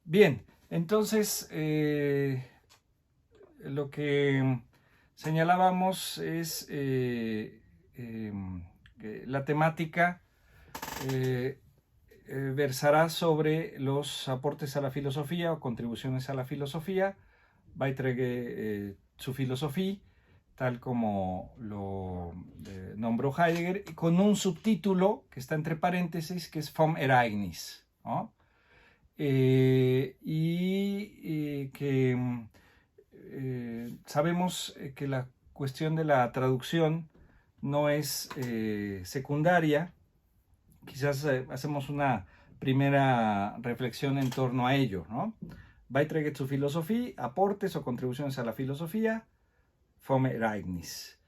Bien, entonces lo que señalábamos es que la temática eh, versará sobre los aportes a la filosofía o contribuciones a la filosofía, Beiträge zu Philosophie, tal como lo nombró Heidegger, con un subtítulo que está entre paréntesis, que es Vom Ereignis, ¿no? Que sabemos que la cuestión de la traducción no es secundaria. Quizás hacemos una primera reflexión en torno a ello, ¿no? Beiträge zur Philosophie, aportes o contribuciones a la filosofía, Vom Ereignis.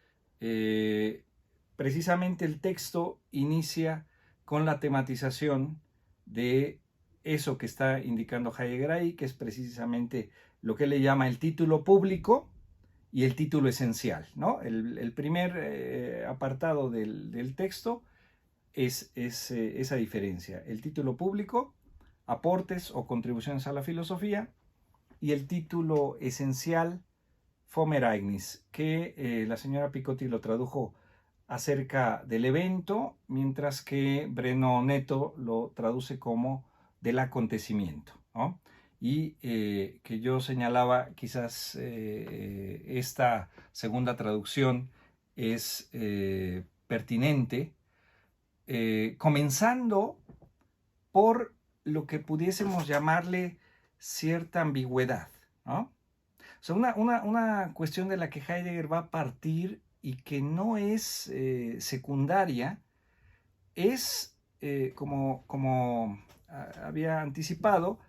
Precisamente el texto inicia con la tematización de eso que está indicando Heidegger ahí, que es precisamente lo que le llama el título público y el título esencial, ¿no? El primer apartado del texto es esa diferencia. El título público, aportes o contribuciones a la filosofía, y el título esencial, Vom Ereignis, que la señora Picotti lo tradujo acerca del evento, mientras que Breno Neto lo traduce como del acontecimiento, ¿no? Y que yo señalaba, quizás esta segunda traducción es pertinente, comenzando por lo que pudiésemos llamarle cierta ambigüedad, ¿no? O sea, una cuestión de la que Heidegger va a partir y que no es secundaria es, como había anticipado,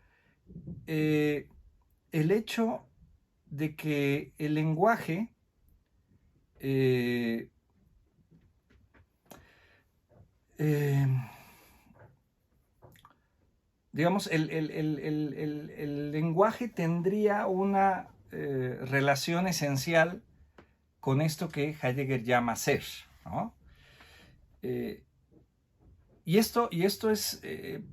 el hecho de que el lenguaje eh, eh, digamos, el lenguaje tendría una relación esencial con esto que Heidegger llama ser, ¿no? Eh, y esto es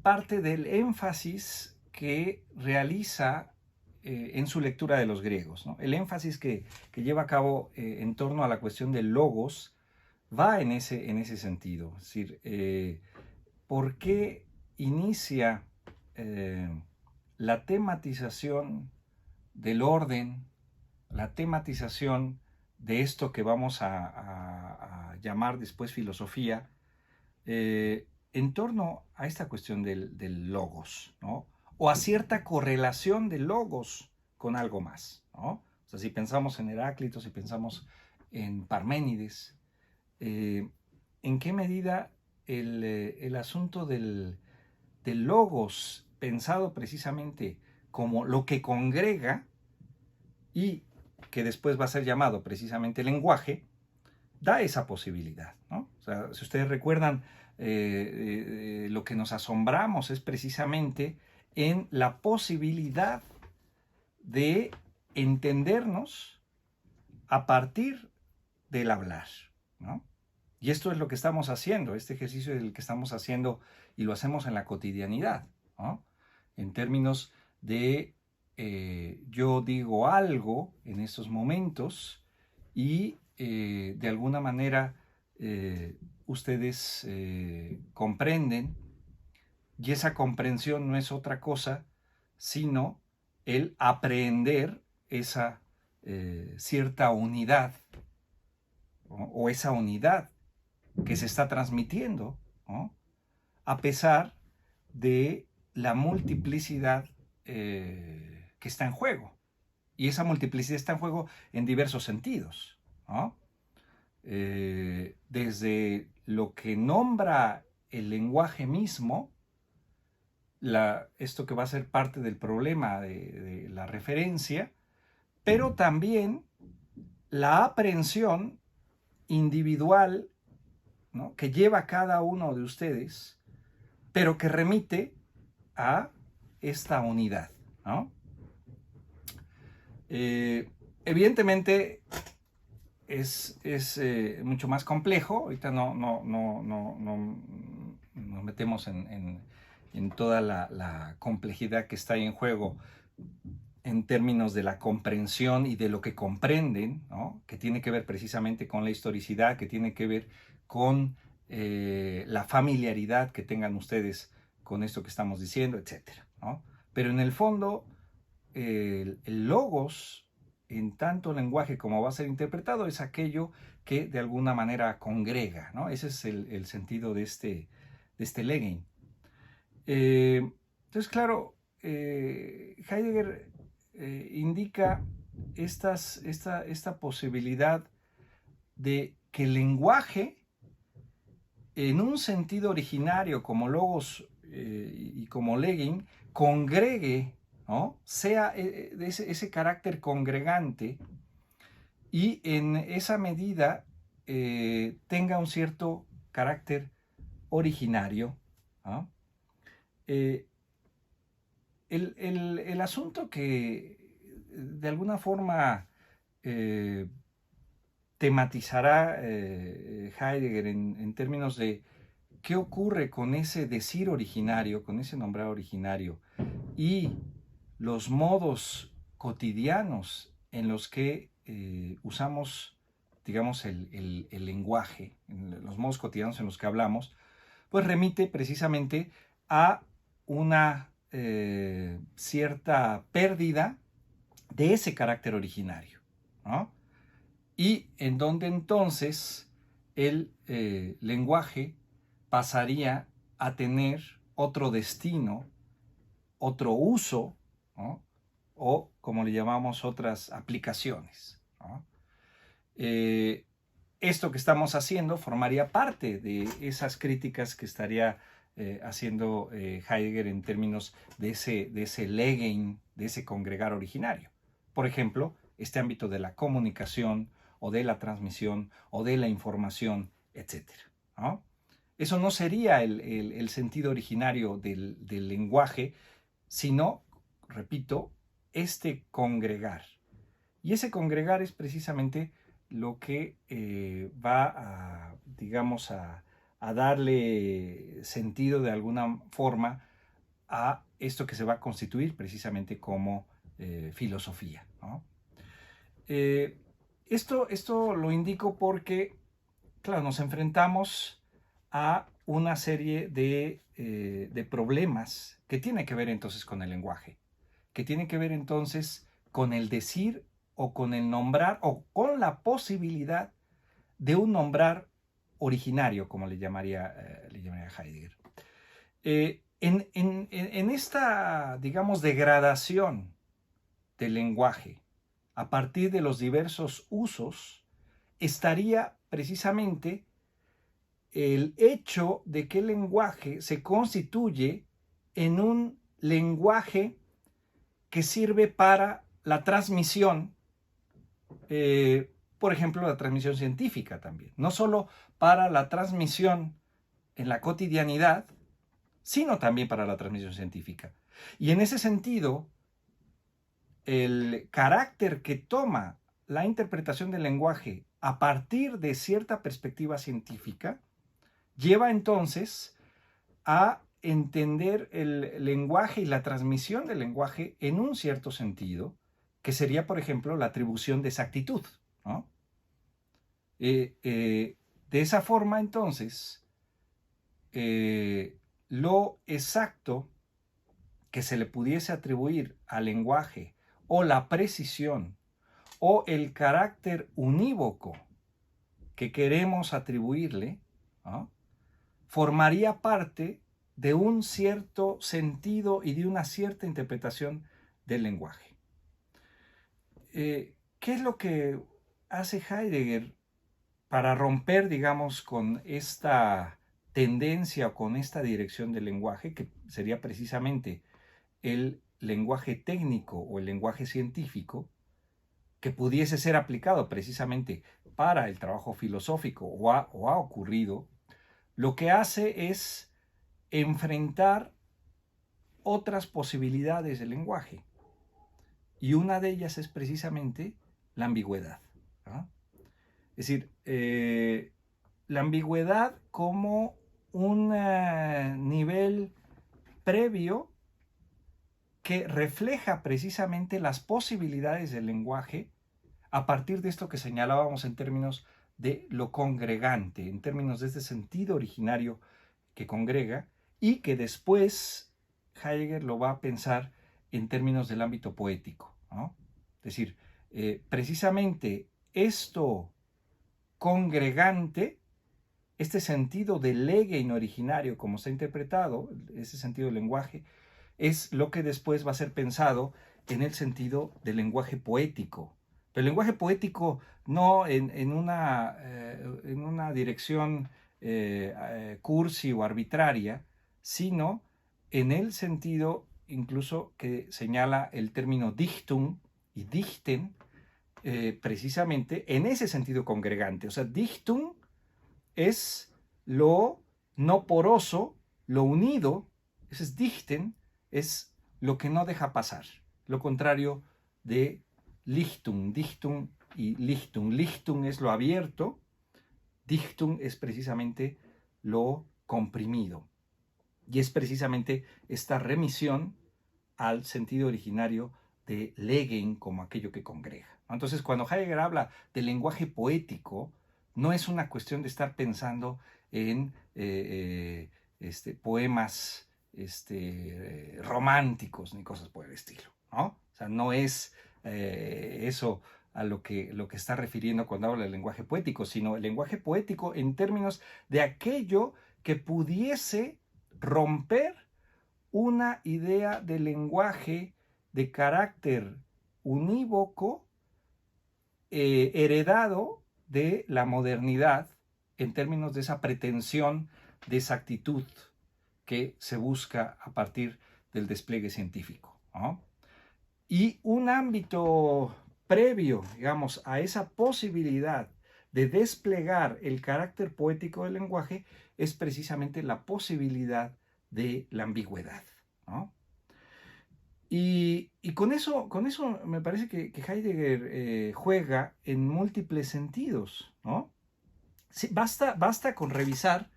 parte del énfasis que realiza en su lectura de los griegos, ¿no? El énfasis que lleva a cabo en torno a la cuestión del logos va en ese sentido. Es decir, ¿por qué inicia eh, la tematización del orden, la tematización de esto que vamos a llamar después filosofía, en torno a esta cuestión del logos, ¿no? O a cierta correlación del logos con algo más, ¿no? O sea, si pensamos en Heráclito, si pensamos en Parménides, ¿en qué medida el asunto del logos, pensado precisamente como lo que congrega y que después va a ser llamado precisamente lenguaje, da esa posibilidad, ¿no? O sea, si ustedes recuerdan, lo que nos asombramos es precisamente en la posibilidad de entendernos a partir del hablar, ¿no? Y esto es lo que estamos haciendo, este ejercicio es el que estamos haciendo y lo hacemos en la cotidianidad, ¿no? En términos de yo digo algo en estos momentos y de alguna manera ustedes comprenden, y esa comprensión no es otra cosa sino el aprehender esa cierta unidad, ¿no? O esa unidad que se está transmitiendo, ¿no? A pesar de la multiplicidad que está en juego. Y esa multiplicidad está en juego en diversos sentidos, ¿no? Desde lo que nombra el lenguaje mismo, esto que va a ser parte del problema de la referencia, pero también la aprehensión individual, ¿no? Que lleva cada uno de ustedes, pero que remite a esta unidad, ¿no? Evidentemente es mucho más complejo. Ahorita no nos metemos en toda la complejidad que está ahí en juego en términos de la comprensión y de lo que comprenden, ¿no? Que tiene que ver precisamente con la historicidad, que tiene que ver con la familiaridad que tengan ustedes con esto que estamos diciendo, etcétera, ¿no? Pero en el fondo, el logos, en tanto lenguaje como va a ser interpretado, es aquello que de alguna manera congrega, ¿no? Ese es el sentido de este Legein. Entonces, claro, Heidegger indica esta posibilidad de que el lenguaje, en un sentido originario como logos y como Legein, congregue, ¿no? Sea de ese carácter congregante y en esa medida tenga un cierto carácter originario, ¿no? El asunto que de alguna forma tematizará Heidegger en términos de qué ocurre con ese decir originario, con ese nombrar originario y los modos cotidianos en los que usamos, digamos, el lenguaje, los modos cotidianos en los que hablamos, pues remite precisamente a una cierta pérdida de ese carácter originario, ¿no? Y en donde entonces el lenguaje pasaría a tener otro destino, otro uso, ¿no? O, como le llamamos, otras aplicaciones, ¿no? Esto que estamos haciendo formaría parte de esas críticas que estaría haciendo Heidegger en términos de ese Legein, de ese congregar originario. Por ejemplo, este ámbito de la comunicación o de la transmisión o de la información, etc., ¿no? Eso no sería el sentido originario del lenguaje, sino, repito, este congregar. Y ese congregar es precisamente lo que va a, digamos, a darle sentido de alguna forma a esto que se va a constituir precisamente como filosofía, ¿no? Esto lo indico porque, claro, nos enfrentamos a una serie de problemas que tienen que ver entonces con el lenguaje, que tienen que ver entonces con el decir o con el nombrar o con la posibilidad de un nombrar originario, como le llamaría Heidegger. En esta, digamos, degradación del lenguaje a partir de los diversos usos, estaría precisamente el hecho de que el lenguaje se constituye en un lenguaje que sirve para la transmisión, por ejemplo, la transmisión científica también. No solo para la transmisión en la cotidianidad, sino también para la transmisión científica. Y en ese sentido, el carácter que toma la interpretación del lenguaje a partir de cierta perspectiva científica lleva entonces a entender el lenguaje y la transmisión del lenguaje en un cierto sentido, que sería, por ejemplo, la atribución de exactitud, ¿no? De esa forma, entonces, lo exacto que se le pudiese atribuir al lenguaje o la precisión o el carácter unívoco que queremos atribuirle, ¿no? Formaría parte de un cierto sentido y de una cierta interpretación del lenguaje. ¿Qué es lo que hace Heidegger para romper, digamos, con esta tendencia o con esta dirección del lenguaje, que sería precisamente el lenguaje técnico o el lenguaje científico, que pudiese ser aplicado precisamente para el trabajo filosófico o ha ocurrido? Lo que hace es enfrentar otras posibilidades del lenguaje. Y una de ellas es precisamente la ambigüedad, ¿no? Es decir, la ambigüedad como un nivel previo que refleja precisamente las posibilidades del lenguaje a partir de esto que señalábamos en términos de lo congregante, en términos de este sentido originario que congrega, y que después Heidegger lo va a pensar en términos del ámbito poético, ¿no? Es decir, precisamente esto congregante, este sentido del Legen originario, como se ha interpretado, ese sentido del lenguaje, es lo que después va a ser pensado en el sentido del lenguaje poético. Pero el lenguaje poético no en una dirección cursi o arbitraria, sino en el sentido incluso que señala el término Dichtung y Dichten, precisamente en ese sentido congregante. O sea, Dichtung es lo no poroso, lo unido, ese es Dichten, es lo que no deja pasar, lo contrario de Lichtung. Dichtung y Lichtung. Lichtung es lo abierto, Dichtung es precisamente lo comprimido. Y es precisamente esta remisión al sentido originario de Legen como aquello que congrega. Entonces, cuando Heidegger habla del lenguaje poético, no es una cuestión de estar pensando en poemas románticos ni cosas por el estilo, ¿no? O sea, no es eso a lo que está refiriendo cuando habla del lenguaje poético, sino el lenguaje poético en términos de aquello que pudiese romper una idea de lenguaje de carácter unívoco heredado de la modernidad en términos de esa pretensión de exactitud que se busca a partir del despliegue científico, ¿no? Y un ámbito previo, digamos, a esa posibilidad de desplegar el carácter poético del lenguaje es precisamente la posibilidad de la ambigüedad, ¿no? Y con eso me parece que Heidegger juega en múltiples sentidos, ¿no? Sí, basta con revisar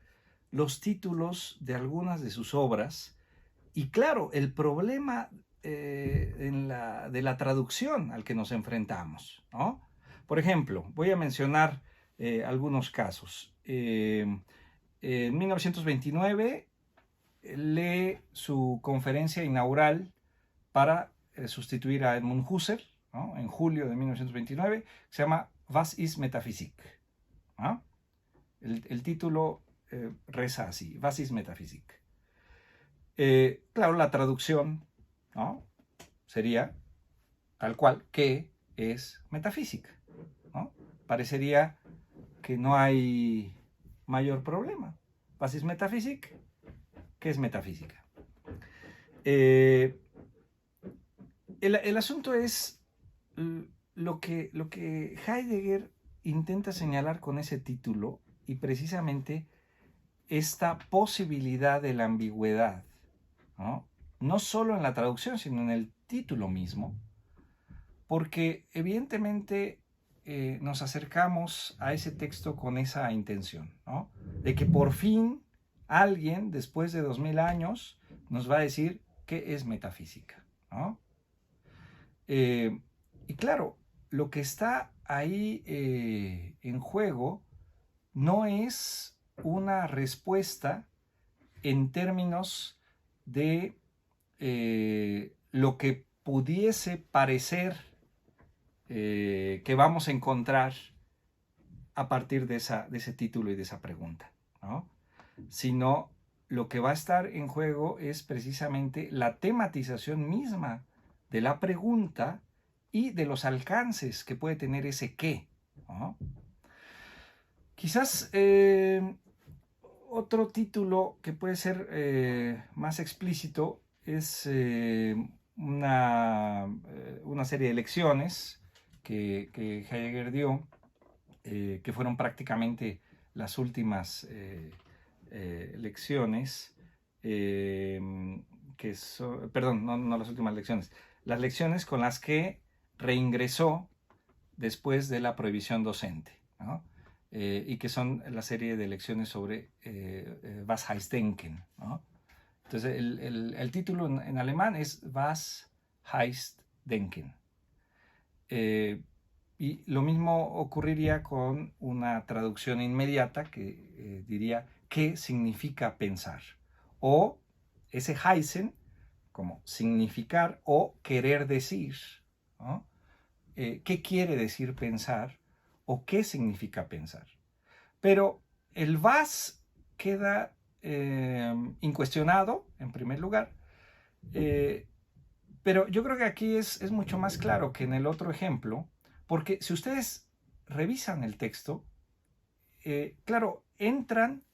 los títulos de algunas de sus obras y claro, el problema de la traducción al que nos enfrentamos, ¿no? Por ejemplo, voy a mencionar algunos casos. En 1929 lee su conferencia inaugural para sustituir a Edmund Husserl, ¿no? En julio de 1929, se llama Was ist Metaphysik? ¿No? El título reza así, Was ist Metaphysik? Claro, la traducción, ¿no? Sería tal cual, ¿qué es metafísica? ¿No? Parecería que no hay mayor problema. Was ist Metaphysik? ¿Qué es metafísica? El asunto es lo que Heidegger intenta señalar con ese título y precisamente esta posibilidad de la ambigüedad, ¿no? No solo en la traducción, sino en el título mismo, porque evidentemente nos acercamos a ese texto con esa intención, ¿no? De que por fin alguien, después de 2000 años, nos va a decir qué es metafísica, ¿no? Y claro, lo que está ahí en juego no es una respuesta en términos de lo que pudiese parecer que vamos a encontrar a partir de ese título y de esa pregunta, ¿no? Sino lo que va a estar en juego es precisamente la tematización misma de la pregunta y de los alcances que puede tener ese qué, ¿no? Quizás otro título que puede ser más explícito es una serie de lecciones que Heidegger dio, que fueron prácticamente las últimas lecciones, perdón, no las últimas lecciones, las lecciones con las que reingresó después de la prohibición docente, ¿no? Y que son la serie de lecciones sobre Was heißt denken, ¿no? Entonces el título en alemán es Was heißt denken? Y lo mismo ocurriría con una traducción inmediata que diría ¿qué significa pensar? O ese heißen como significar o querer decir, ¿no? ¿Qué quiere decir pensar o qué significa pensar? Pero el was queda incuestionado, en primer lugar, pero yo creo que aquí es mucho más claro que en el otro ejemplo, porque si ustedes revisan el texto, claro, entran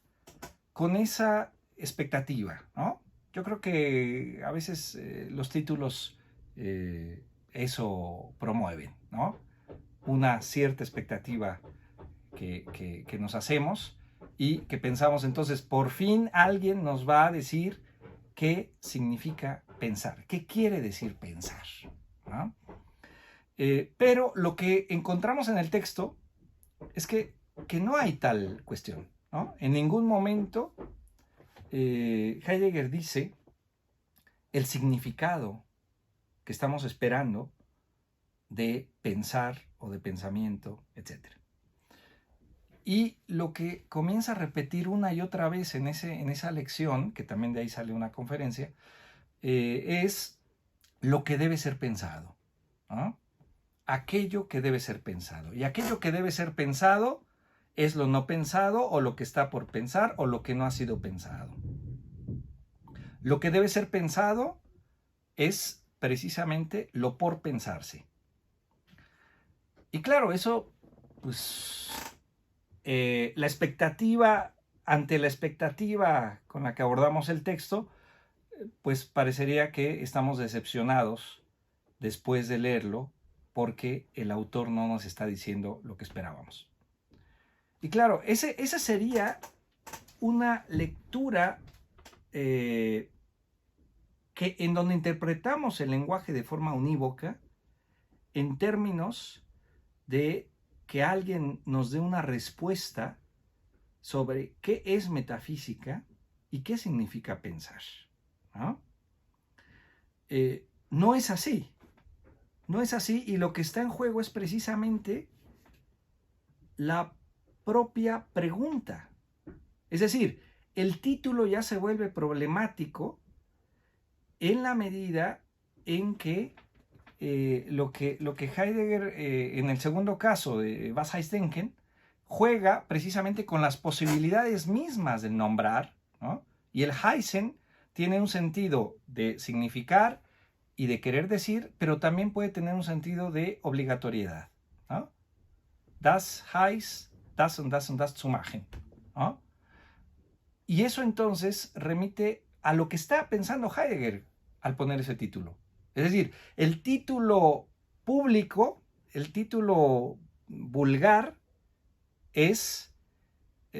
con esa expectativa, ¿no? Yo creo que a veces los títulos eso promueven, ¿no? Una cierta expectativa que nos hacemos y que pensamos entonces, por fin alguien nos va a decir qué significa pensar, qué quiere decir pensar, ¿no? Pero lo que encontramos en el texto es que no hay tal cuestión, ¿no? En ningún momento Heidegger dice el significado que estamos esperando de pensar o de pensamiento, etc. Y lo que comienza a repetir una y otra vez en esa lección, que también de ahí sale una conferencia, es lo que debe ser pensado, ¿no? Aquello que debe ser pensado. Y aquello que debe ser pensado es lo no pensado o lo que está por pensar o lo que no ha sido pensado. Lo que debe ser pensado es precisamente lo por pensarse. Y claro, eso, pues, la expectativa, ante la expectativa con la que abordamos el texto, pues parecería que estamos decepcionados después de leerlo porque el autor no nos está diciendo lo que esperábamos. Y claro, esa sería una lectura que en donde interpretamos el lenguaje de forma unívoca en términos de que alguien nos dé una respuesta sobre qué es metafísica y qué significa pensar, ¿no? No es así. No es así, y lo que está en juego es precisamente la propia pregunta. Es decir, el título ya se vuelve problemático en la medida en que lo que Heidegger en el segundo caso de Was heißt denken juega precisamente con las posibilidades mismas del nombrar, ¿no? Y el heißen tiene un sentido de significar y de querer decir, pero también puede tener un sentido de obligatoriedad, ¿no? Das heißt das und das und das zu machen, ¿no? Y eso entonces remite a lo que está pensando Heidegger al poner ese título. Es decir, el título público, el título vulgar es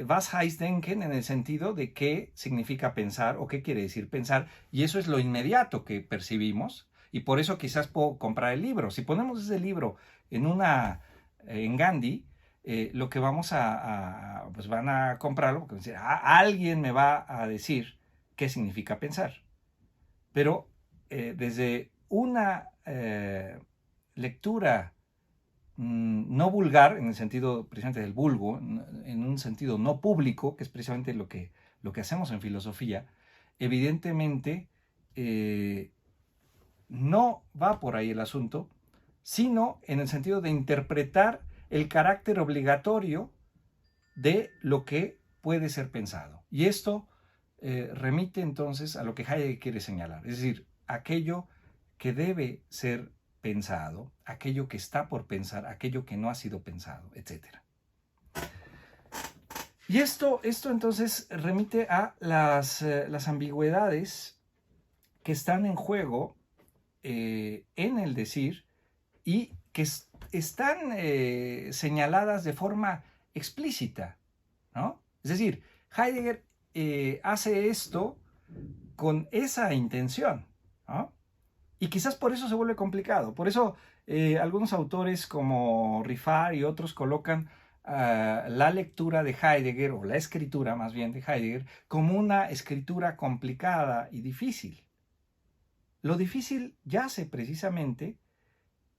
Was heißt denken en el sentido de qué significa pensar o qué quiere decir pensar, y eso es lo inmediato que percibimos, y por eso quizás puedo comprar el libro. Si ponemos ese libro en Gandhi, lo que vamos pues van a comprarlo porque alguien me va a decir qué significa pensar. Pero desde una lectura no vulgar, en el sentido precisamente del vulgo, en un sentido no público, que es precisamente lo que hacemos en filosofía, evidentemente no va por ahí el asunto, sino en el sentido de interpretar el carácter obligatorio de lo que puede ser pensado. Y esto remite entonces a lo que Heidegger quiere señalar, es decir, aquello que debe ser pensado, aquello que está por pensar, aquello que no ha sido pensado, etc. Y esto entonces remite a las ambigüedades que están en juego en el decir y que están señaladas de forma explícita, ¿no? Es decir, Heidegger hace esto con esa intención, ¿no? Y quizás por eso se vuelve complicado. Por eso algunos autores como Riffard y otros colocan la lectura de Heidegger, o la escritura más bien de Heidegger, como una escritura complicada y difícil. Lo difícil yace precisamente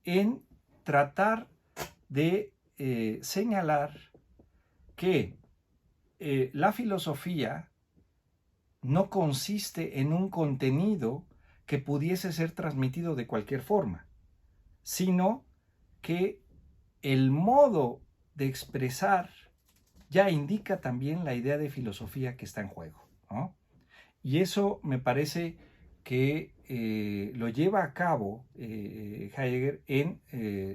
en tratar de señalar que la filosofía no consiste en un contenido que pudiese ser transmitido de cualquier forma, sino que el modo de expresar ya indica también la idea de filosofía que está en juego, ¿no? Y eso me parece que lo lleva a cabo Heidegger en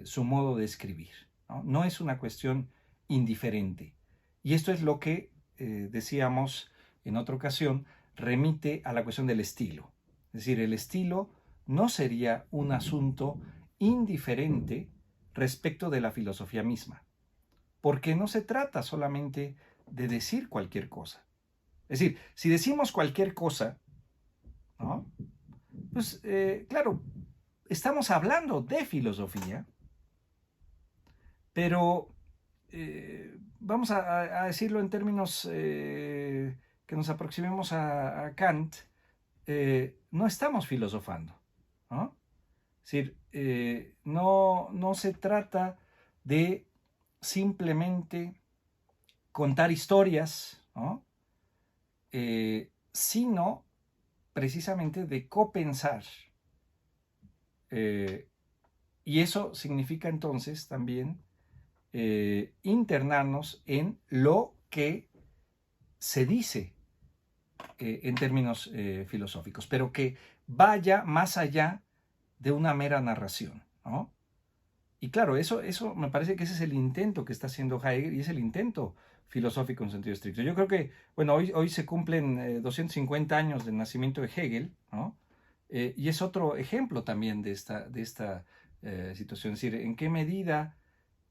su modo de escribir, ¿no? No es una cuestión indiferente. Y esto es lo que decíamos en otra ocasión, remite a la cuestión del estilo. Es decir, el estilo no sería un asunto indiferente respecto de la filosofía misma, porque no se trata solamente de decir cualquier cosa. Es decir, si decimos cualquier cosa, ¿no? Pues claro, estamos hablando de filosofía, pero vamos a decirlo en términos que nos aproximemos a Kant, no estamos filosofando, ¿no? Es decir, no se trata de simplemente contar historias, ¿no? Sino precisamente de copensar. Y eso significa entonces también internarnos en lo que se dice en términos filosóficos, pero que vaya más allá de una mera narración, ¿no? Y claro, eso me parece que ese es el intento que está haciendo Heidegger y es el intento filosófico en sentido estricto. Yo creo que, bueno, hoy se cumplen 250 años del nacimiento de Hegel, ¿no? Y es otro ejemplo también de esta situación. Es decir, en qué medida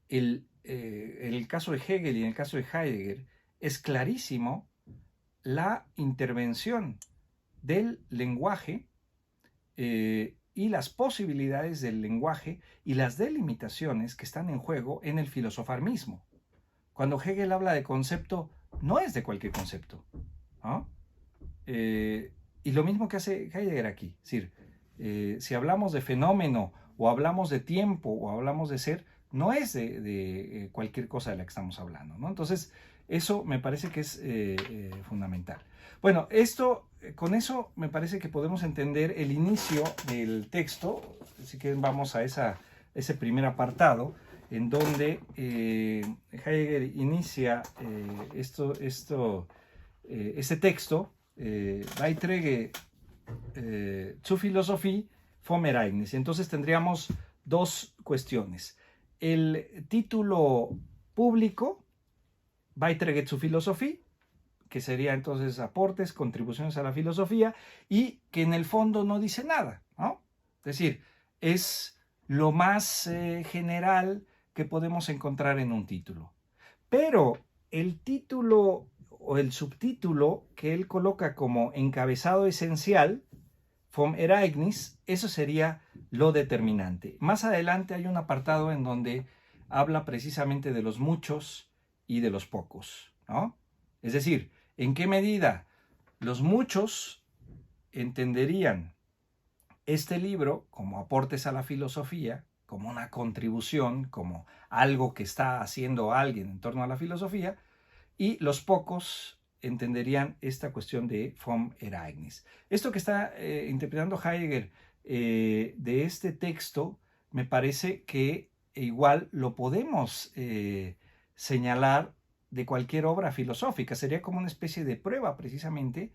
en el caso de Hegel y en el caso de Heidegger es clarísimo la intervención del lenguaje y las posibilidades del lenguaje y las delimitaciones que están en juego en el filosofar mismo. Cuando Hegel habla de concepto, no es de cualquier concepto, ¿no? Y lo mismo que hace Heidegger aquí. Es decir, si hablamos de fenómeno o hablamos de tiempo o hablamos de ser, no es de cualquier cosa de la que estamos hablando, ¿no? Entonces, eso me parece que es fundamental. Bueno, con eso me parece que podemos entender el inicio del texto, así que vamos a ese primer apartado, en donde Heidegger inicia este texto, Beiträge zur Philosophie vom Ereignis. Entonces tendríamos dos cuestiones. El título público, Beiträge zur Philosophie, que sería entonces aportes, contribuciones a la filosofía, y que en el fondo no dice nada, ¿no? Es decir, es lo más general que podemos encontrar en un título. Pero el título o el subtítulo que él coloca como encabezado esencial, vom Ereignis, eso sería lo determinante. Más adelante hay un apartado en donde habla precisamente de los muchos y de los pocos, ¿no? Es decir, ¿en qué medida los muchos entenderían este libro como aportes a la filosofía, como una contribución, como algo que está haciendo alguien en torno a la filosofía, y los pocos entenderían esta cuestión de vom Ereignis? Esto que está interpretando Heidegger de este texto, me parece que igual lo podemos señalar de cualquier obra filosófica. Sería como una especie de prueba precisamente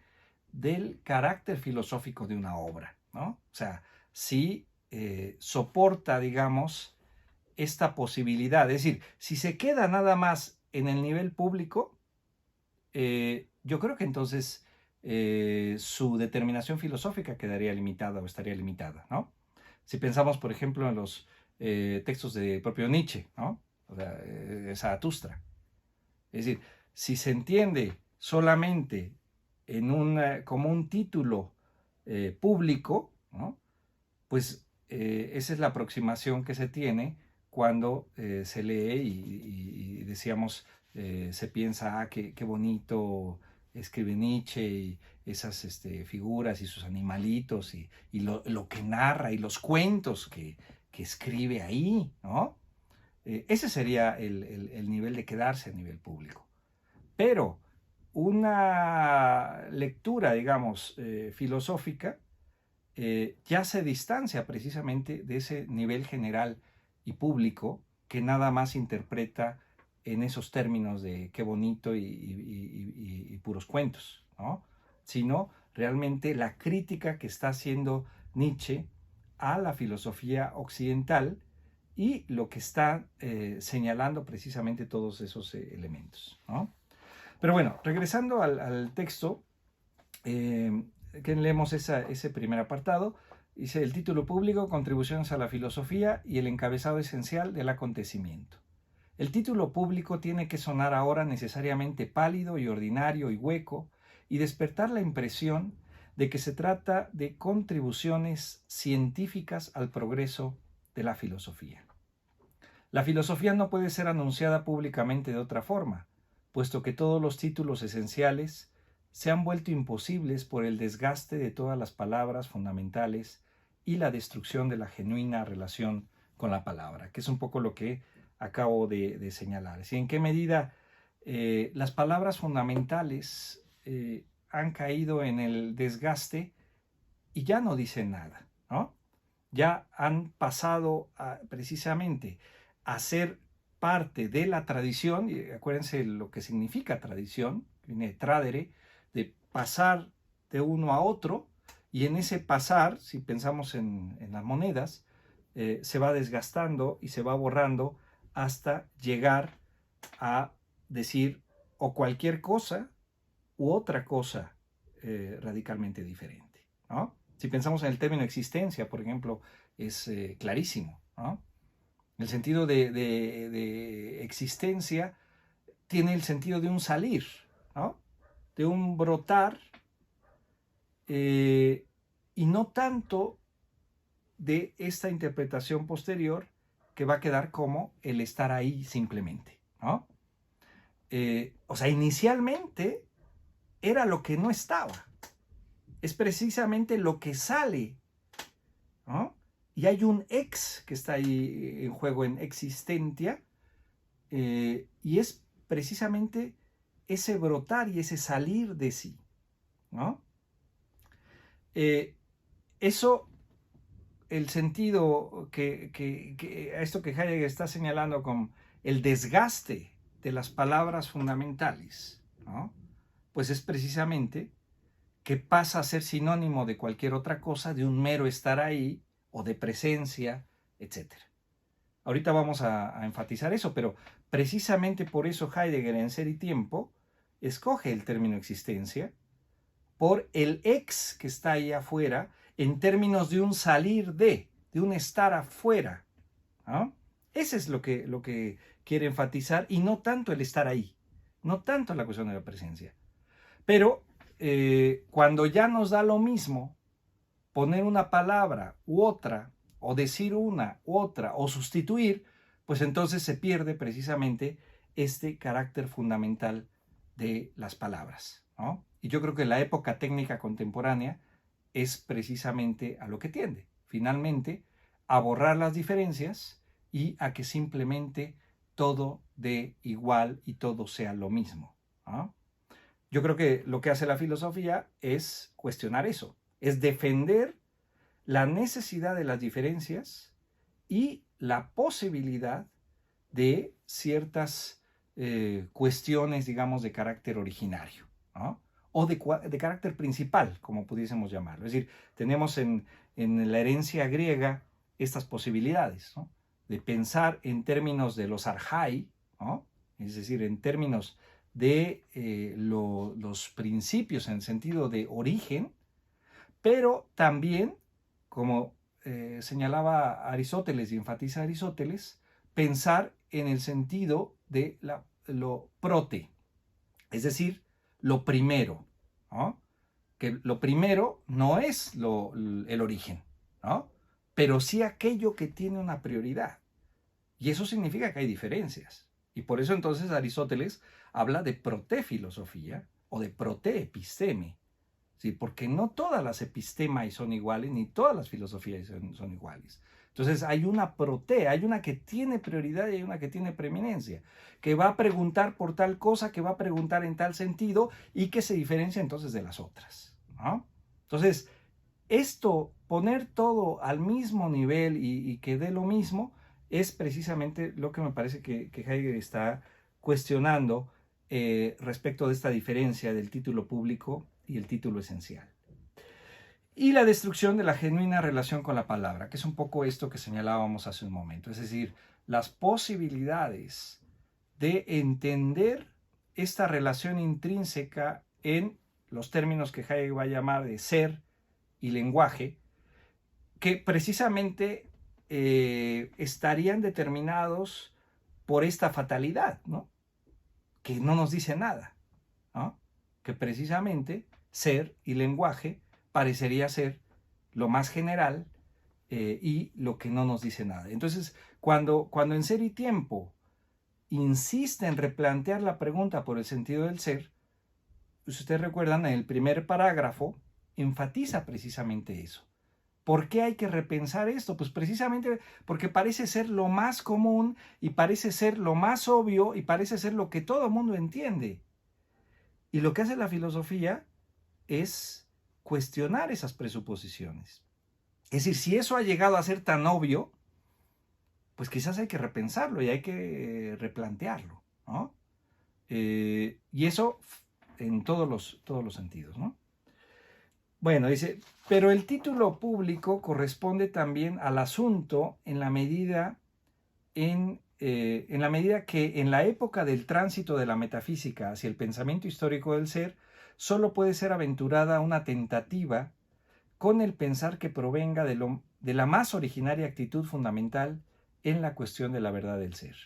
del carácter filosófico de una obra, ¿no? O sea, si soporta, digamos, esta posibilidad. Es decir, si se queda nada más en el nivel público, yo creo que entonces su determinación filosófica quedaría limitada o estaría limitada, ¿no? Si pensamos, por ejemplo, en los textos de propio Nietzsche, ¿no? O sea, Zaratustra. Es decir, si se entiende solamente como un título público, ¿no? Pues esa es la aproximación que se tiene cuando se lee y decíamos, se piensa, qué bonito escribe Nietzsche, y esas figuras y sus animalitos, y lo que narra, y los cuentos que escribe ahí, ¿no? Ese sería el nivel de quedarse a nivel público. Pero una lectura, digamos, filosófica, ya se distancia precisamente de ese nivel general y público que nada más interpreta en esos términos de qué bonito y puros cuentos, ¿no? Sino realmente la crítica que está haciendo Nietzsche a la filosofía occidental y lo que está señalando precisamente todos esos elementos, ¿no? Pero bueno, regresando al texto, que leemos ese primer apartado. Dice: el título público, contribuciones a la filosofía, y el encabezado esencial del acontecimiento. El título público tiene que sonar ahora necesariamente pálido y ordinario y hueco, y despertar la impresión de que se trata de contribuciones científicas al progreso de la filosofía. La filosofía no puede ser anunciada públicamente de otra forma, puesto que todos los títulos esenciales se han vuelto imposibles por el desgaste de todas las palabras fundamentales y la destrucción de la genuina relación con la palabra, que es un poco lo que acabo de señalar. ¿Sí? ¿En qué medida las palabras fundamentales han caído en el desgaste y ya no dicen nada, ¿no? Ya han pasado precisamente a ser parte de la tradición, y acuérdense lo que significa tradición, viene de tradere, de pasar de uno a otro, y en ese pasar, si pensamos en las monedas, se va desgastando y se va borrando hasta llegar a decir o cualquier cosa u otra cosa radicalmente diferente, ¿no? Si pensamos en el término existencia, por ejemplo, es clarísimo, ¿no? El sentido de existencia tiene el sentido de un salir, ¿no? De un brotar, y no tanto de esta interpretación posterior que va a quedar como el estar ahí simplemente, ¿no? O sea, inicialmente era lo que no estaba. Es precisamente lo que sale, ¿no? Y hay un ex que está ahí en juego, en existentia, y es precisamente ese brotar y ese salir de sí, ¿no? Eso, el sentido a esto que Heidegger está señalando con el desgaste de las palabras fundamentales, ¿no? Pues es precisamente que pasa a ser sinónimo de cualquier otra cosa, de un mero estar ahí, o de presencia, etc. Ahorita vamos a enfatizar eso, pero precisamente por eso Heidegger en Ser y Tiempo escoge el término existencia, por el ex que está ahí afuera, en términos de un salir de un estar afuera, ¿no? Ese es lo que quiere enfatizar, y no tanto el estar ahí, no tanto la cuestión de la presencia. Pero cuando ya nos da lo mismo poner una palabra u otra, o decir una u otra, o sustituir, pues entonces se pierde precisamente este carácter fundamental de las palabras, ¿no? Y yo creo que la época técnica contemporánea es precisamente a lo que tiende, finalmente, a borrar las diferencias y a que simplemente todo dé igual y todo sea lo mismo, ¿no? Yo creo que lo que hace la filosofía es cuestionar eso, es defender la necesidad de las diferencias y la posibilidad de ciertas cuestiones, digamos, de carácter originario, ¿no? O de carácter principal, como pudiésemos llamarlo. Es decir, tenemos en la herencia griega estas posibilidades, ¿no? De pensar en términos de los arjai, ¿no? Es decir, en términos de los principios en el sentido de origen, pero también, como señalaba Aristóteles y enfatiza Aristóteles, pensar en el sentido de lo prote, es decir, lo primero, ¿no? Que lo primero no es el origen, ¿no? Pero sí aquello que tiene una prioridad. Y eso significa que hay diferencias. Y por eso entonces Aristóteles habla de protefilosofía o de proteepisteme, ¿sí? Porque no todas las epistemai son iguales, ni todas las filosofías son iguales. Entonces hay una prote, hay una que tiene prioridad y hay una que tiene preeminencia, que va a preguntar por tal cosa, que va a preguntar en tal sentido y que se diferencia entonces de las otras, ¿no? Entonces, esto, poner todo al mismo nivel y que dé lo mismo, es precisamente lo que me parece que Heidegger está cuestionando respecto de esta diferencia del título público y el título esencial. Y la destrucción de la genuina relación con la palabra, que es un poco esto que señalábamos hace un momento, es decir, las posibilidades de entender esta relación intrínseca en los términos que Heidegger va a llamar de ser y lenguaje, que precisamente estarían determinados por esta fatalidad, ¿no? Que no nos dice nada, ¿no? Que precisamente ser y lenguaje parecería ser lo más general y lo que no nos dice nada. Entonces, cuando en Ser y Tiempo insiste en replantear la pregunta por el sentido del ser, si ustedes recuerdan, en el primer parágrafo enfatiza precisamente eso. ¿Por qué hay que repensar esto? Pues precisamente porque parece ser lo más común y parece ser lo más obvio y parece ser lo que todo el mundo entiende. Y lo que hace la filosofía es cuestionar esas presuposiciones. Es decir, si eso ha llegado a ser tan obvio, pues quizás hay que repensarlo y hay que replantearlo, ¿no? Y eso en todos los sentidos, ¿no? Bueno, dice, pero el título público corresponde también al asunto en la medida que en la época del tránsito de la metafísica hacia el pensamiento histórico del ser, solo puede ser aventurada una tentativa con el pensar que provenga de la más originaria actitud fundamental en la cuestión de la verdad del ser.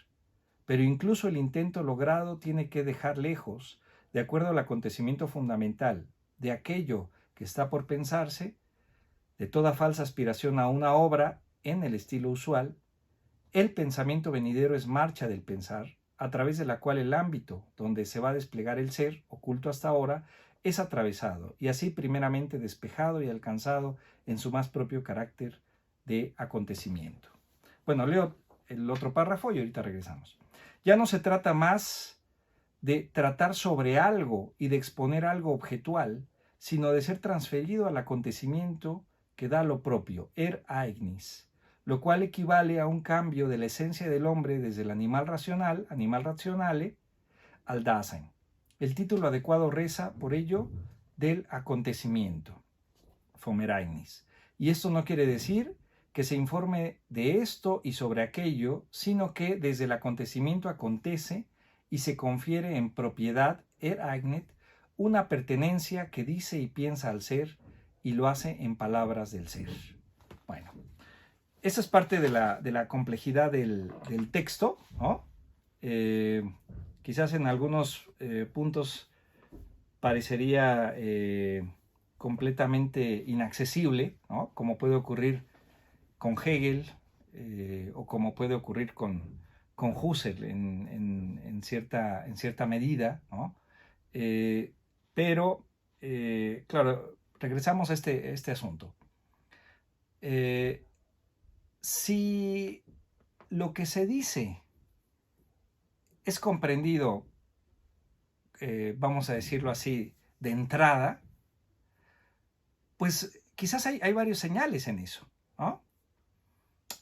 Pero incluso el intento logrado tiene que dejar lejos, de acuerdo al acontecimiento fundamental, de aquello que está por pensarse, de toda falsa aspiración a una obra en el estilo usual, el pensamiento venidero es marcha del pensar, a través de la cual el ámbito donde se va a desplegar el ser, oculto hasta ahora, es atravesado y así primeramente despejado y alcanzado en su más propio carácter de acontecimiento. Bueno, leo el otro párrafo y ahorita regresamos. Ya no se trata más de tratar sobre algo y de exponer algo objetual, sino de ser transferido al acontecimiento que da lo propio, ereignis, lo cual equivale a un cambio de la esencia del hombre desde el animal rationale, al Dasein. El título adecuado reza, por ello, del acontecimiento, vom Ereignis. Y esto no quiere decir que se informe de esto y sobre aquello, sino que desde el acontecimiento acontece y se confiere en propiedad, ereignet, una pertenencia que dice y piensa al ser y lo hace en palabras del ser. Bueno, esa es parte de la complejidad del texto, ¿no? Quizás en algunos puntos parecería completamente inaccesible, ¿no? Como puede ocurrir con Hegel o como puede ocurrir con Husserl en cierta medida, ¿no? Pero, claro, regresamos a este asunto. Si lo que se dice es comprendido, vamos a decirlo así, de entrada, pues quizás hay varios señales en eso, ¿no?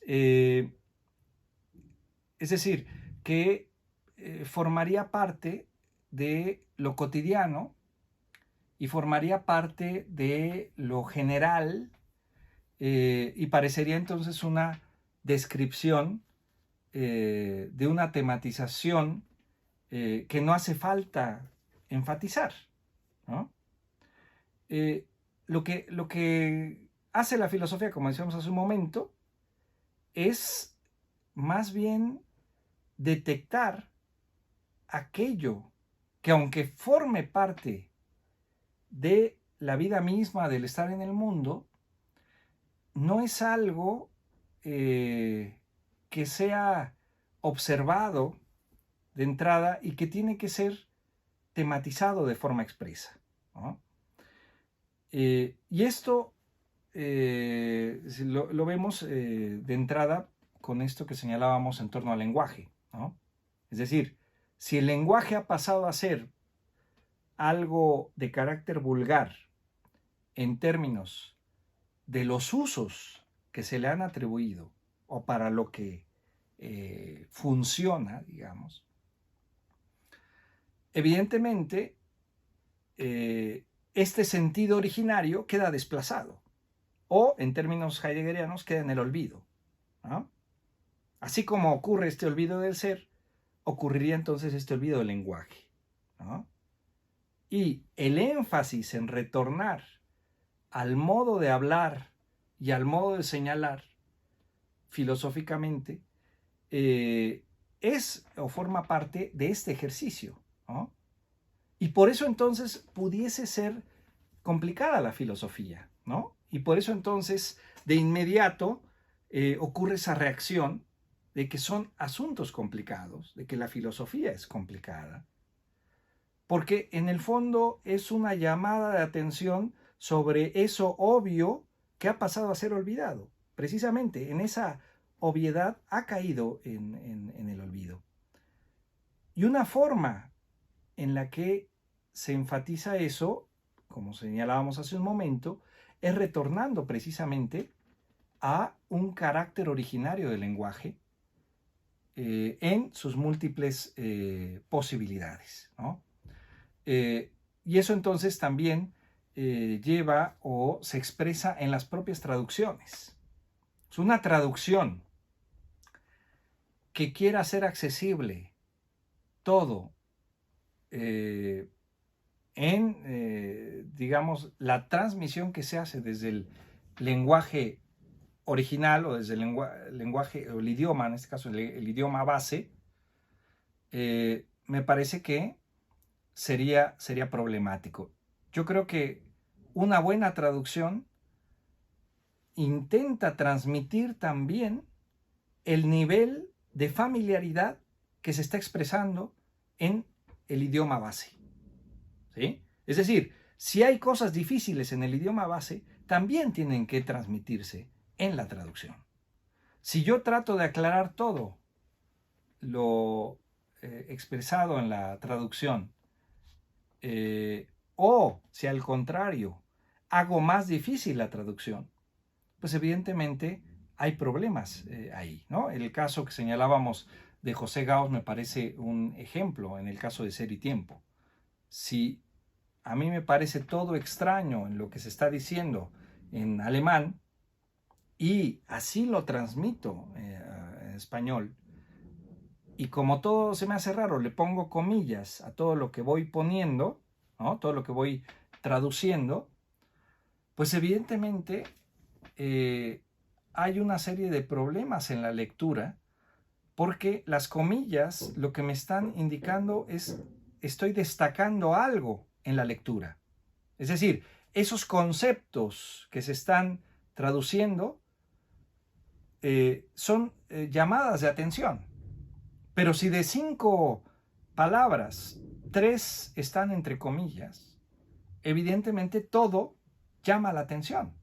Es decir, que formaría parte de lo cotidiano y formaría parte de lo general y parecería entonces una descripción de una tematización que no hace falta enfatizar, ¿no? Lo que hace la filosofía, como decíamos hace un momento, es más bien detectar aquello que, aunque forme parte de la vida misma del estar en el mundo, no es algo que sea observado de entrada y que tiene que ser tematizado de forma expresa, ¿no? Y esto lo vemos de entrada con esto que señalábamos en torno al lenguaje, ¿no? Es decir, si el lenguaje ha pasado a ser algo de carácter vulgar en términos de los usos que se le han atribuido o para lo que funciona, digamos, evidentemente este sentido originario queda desplazado o, en términos heideggerianos, queda en el olvido, ¿no? Así como ocurre este olvido del ser, ocurriría entonces este olvido del lenguaje, ¿no? Y el énfasis en retornar al modo de hablar y al modo de señalar filosóficamente es o forma parte de este ejercicio, ¿no? Y por eso entonces pudiese ser complicada la filosofía, ¿no? Y por eso entonces de inmediato ocurre esa reacción de que son asuntos complicados, de que la filosofía es complicada, porque en el fondo es una llamada de atención sobre eso obvio que ha pasado a ser olvidado. Precisamente en esa obviedad ha caído en el olvido. Y una forma en la que se enfatiza eso, como señalábamos hace un momento, es retornando precisamente a un carácter originario del lenguaje en sus múltiples posibilidades, ¿no? Y eso entonces también lleva o se expresa en las propias traducciones. Es una traducción que quiera hacer accesible todo digamos, la transmisión que se hace desde el lenguaje original o desde el lenguaje o el idioma, en este caso el idioma base, me parece que sería problemático. Yo creo que una buena traducción intenta transmitir también el nivel de familiaridad que se está expresando en el idioma base, ¿sí? Es decir, si hay cosas difíciles en el idioma base, también tienen que transmitirse en la traducción. Si yo trato de aclarar todo lo expresado en la traducción, o si al contrario hago más difícil la traducción, pues evidentemente hay problemas ahí, ¿no? El caso que señalábamos de José Gauss me parece un ejemplo en el caso de Ser y Tiempo. Si a mí me parece todo extraño en lo que se está diciendo en alemán y así lo transmito en español, y como todo se me hace raro, le pongo comillas a todo lo que voy poniendo, ¿no? Todo lo que voy traduciendo, pues evidentemente hay una serie de problemas en la lectura, porque las comillas lo que me están indicando es estoy destacando algo en la lectura. Es decir, esos conceptos que se están traduciendo son llamadas de atención. Pero si de 5 palabras, 3 están entre comillas, evidentemente todo llama la atención.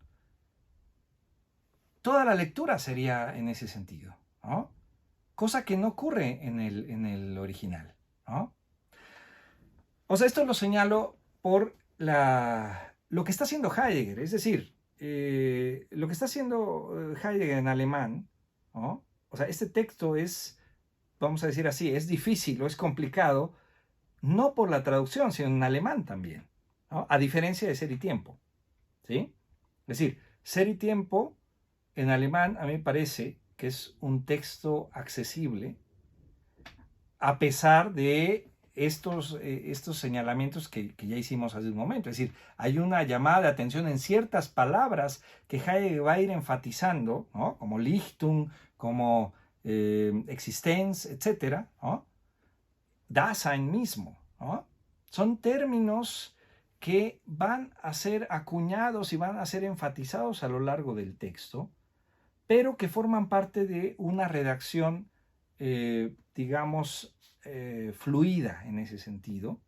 Toda la lectura sería en ese sentido, ¿no? Cosa que no ocurre en el original, ¿no? O sea, esto lo señalo por lo que está haciendo Heidegger, es decir, lo que está haciendo Heidegger en alemán, ¿no? O sea, este texto es, vamos a decir así, es difícil o es complicado, no por la traducción, sino en alemán también, ¿no? A diferencia de Ser y Tiempo, ¿sí? Es decir, Ser y Tiempo en alemán a mí me parece que es un texto accesible a pesar de estos señalamientos que ya hicimos hace un momento. Es decir, hay una llamada de atención en ciertas palabras que Heidegger va a ir enfatizando, ¿no? Como Lichtung, como Existenz, etc., ¿no? Dasein mismo, ¿no? Son términos que van a ser acuñados y van a ser enfatizados a lo largo del texto, pero que forman parte de una redacción digamos, fluida en ese sentido.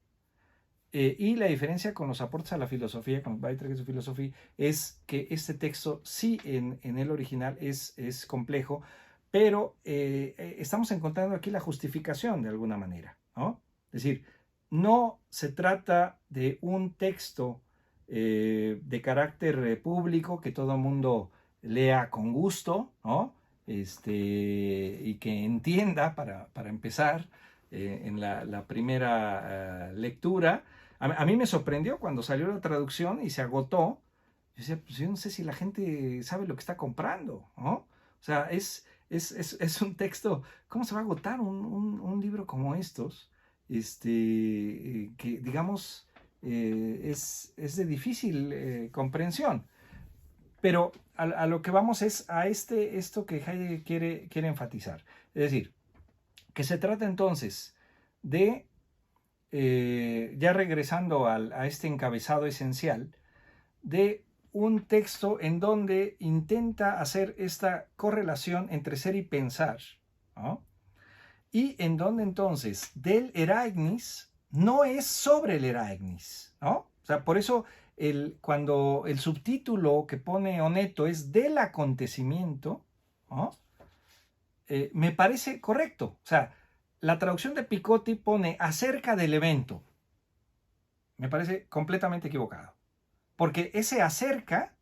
Y la diferencia con los aportes a la filosofía, con Beiträge zur Philosophie, es que este texto sí en el original es complejo, pero estamos encontrando aquí la justificación de alguna manera, ¿no? Es decir, no se trata de un texto de carácter público que todo el mundo lea con gusto, ¿no? Y que entienda para empezar en la primera lectura. A mí me sorprendió cuando salió la traducción y se agotó. Yo decía, pues yo no sé si la gente sabe lo que está comprando, ¿no? O sea, es un texto, ¿cómo se va a agotar un libro como estos? Que digamos es de difícil comprensión. Pero a lo que vamos es a esto que Heidegger quiere enfatizar. Es decir, que se trata entonces de, ya regresando a este encabezado esencial, de un texto en donde intenta hacer esta correlación entre ser y pensar, ¿no? Y en donde entonces del Ereignis no es sobre el Ereignis, ¿no? O sea, por eso cuando el subtítulo que pone Oneto es del acontecimiento, ¿no? Me parece correcto. O sea, la traducción de Picotti pone acerca del evento. Me parece completamente equivocado. Porque ese acerca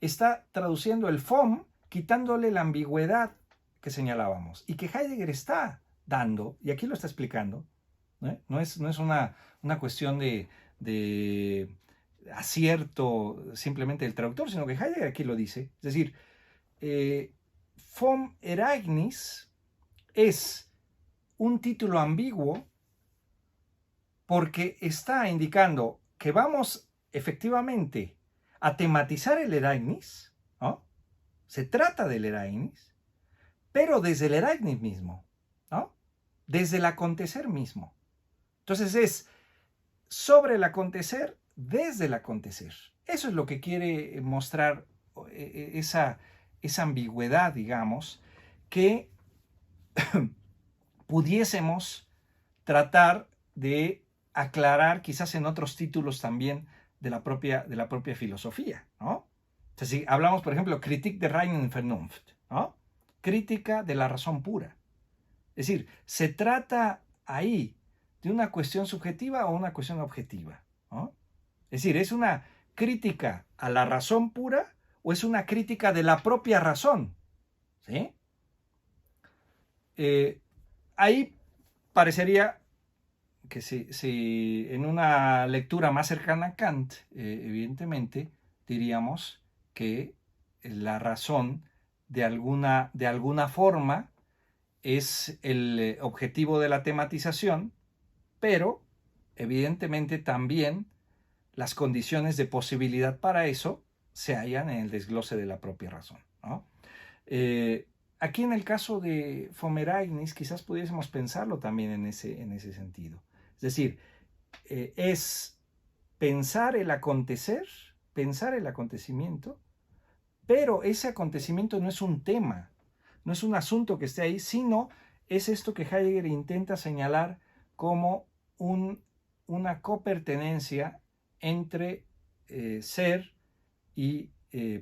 está traduciendo el FOM, quitándole la ambigüedad que señalábamos y que Heidegger está dando, y aquí lo está explicando, ¿no? No es una cuestión de acierto simplemente del traductor, sino que Heidegger aquí lo dice. Es decir, FOM Ereignis es un título ambiguo porque está indicando que vamos efectivamente a tematizar el Ereignis, ¿no? Se trata del Ereignis, pero desde el Ereignis mismo, ¿no? Desde el acontecer mismo. Entonces es sobre el acontecer, desde el acontecer. Eso es lo que quiere mostrar esa ambigüedad, digamos, que pudiésemos tratar de aclarar quizás en otros títulos también de la propia filosofía, ¿no? Entonces, si hablamos, por ejemplo, Kritik der reinen Vernunft, ¿no? Crítica de la razón pura. Es decir, se trata ahí de una cuestión subjetiva o una cuestión objetiva, ¿no? Es decir, ¿es una crítica a la razón pura o es una crítica de la propia razón? ¿Sí? Ahí parecería que si en una lectura más cercana a Kant, evidentemente, diríamos que la razón de alguna forma es el objetivo de la tematización, pero evidentemente también las condiciones de posibilidad para eso se hallan en el desglose de la propia razón, ¿no? Aquí en el caso de FOM Ereignis quizás pudiésemos pensarlo también en ese sentido. Es decir, es pensar el acontecer, pensar el acontecimiento, pero ese acontecimiento no es un tema, no es un asunto que esté ahí, sino es esto que Heidegger intenta señalar como una copertenencia entre ser y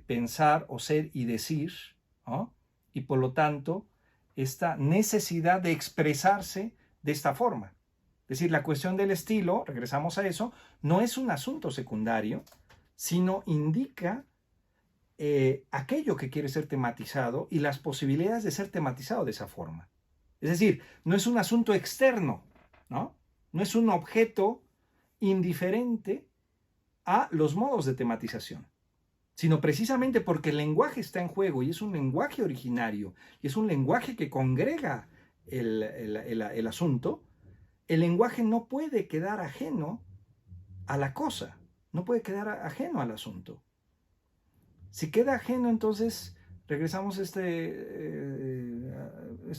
pensar, o ser y decir, ¿no? Y por lo tanto, esta necesidad de expresarse de esta forma. Es decir, la cuestión del estilo, regresamos a eso, no es un asunto secundario, sino indica aquello que quiere ser tematizado y las posibilidades de ser tematizado de esa forma. Es decir, no es un asunto externo, ¿no? No es un objeto indiferente a los modos de tematización, sino precisamente porque el lenguaje está en juego y es un lenguaje originario y es un lenguaje que congrega el asunto. El lenguaje no puede quedar ajeno a la cosa, no puede quedar ajeno al asunto. Si queda ajeno, entonces regresamos a esto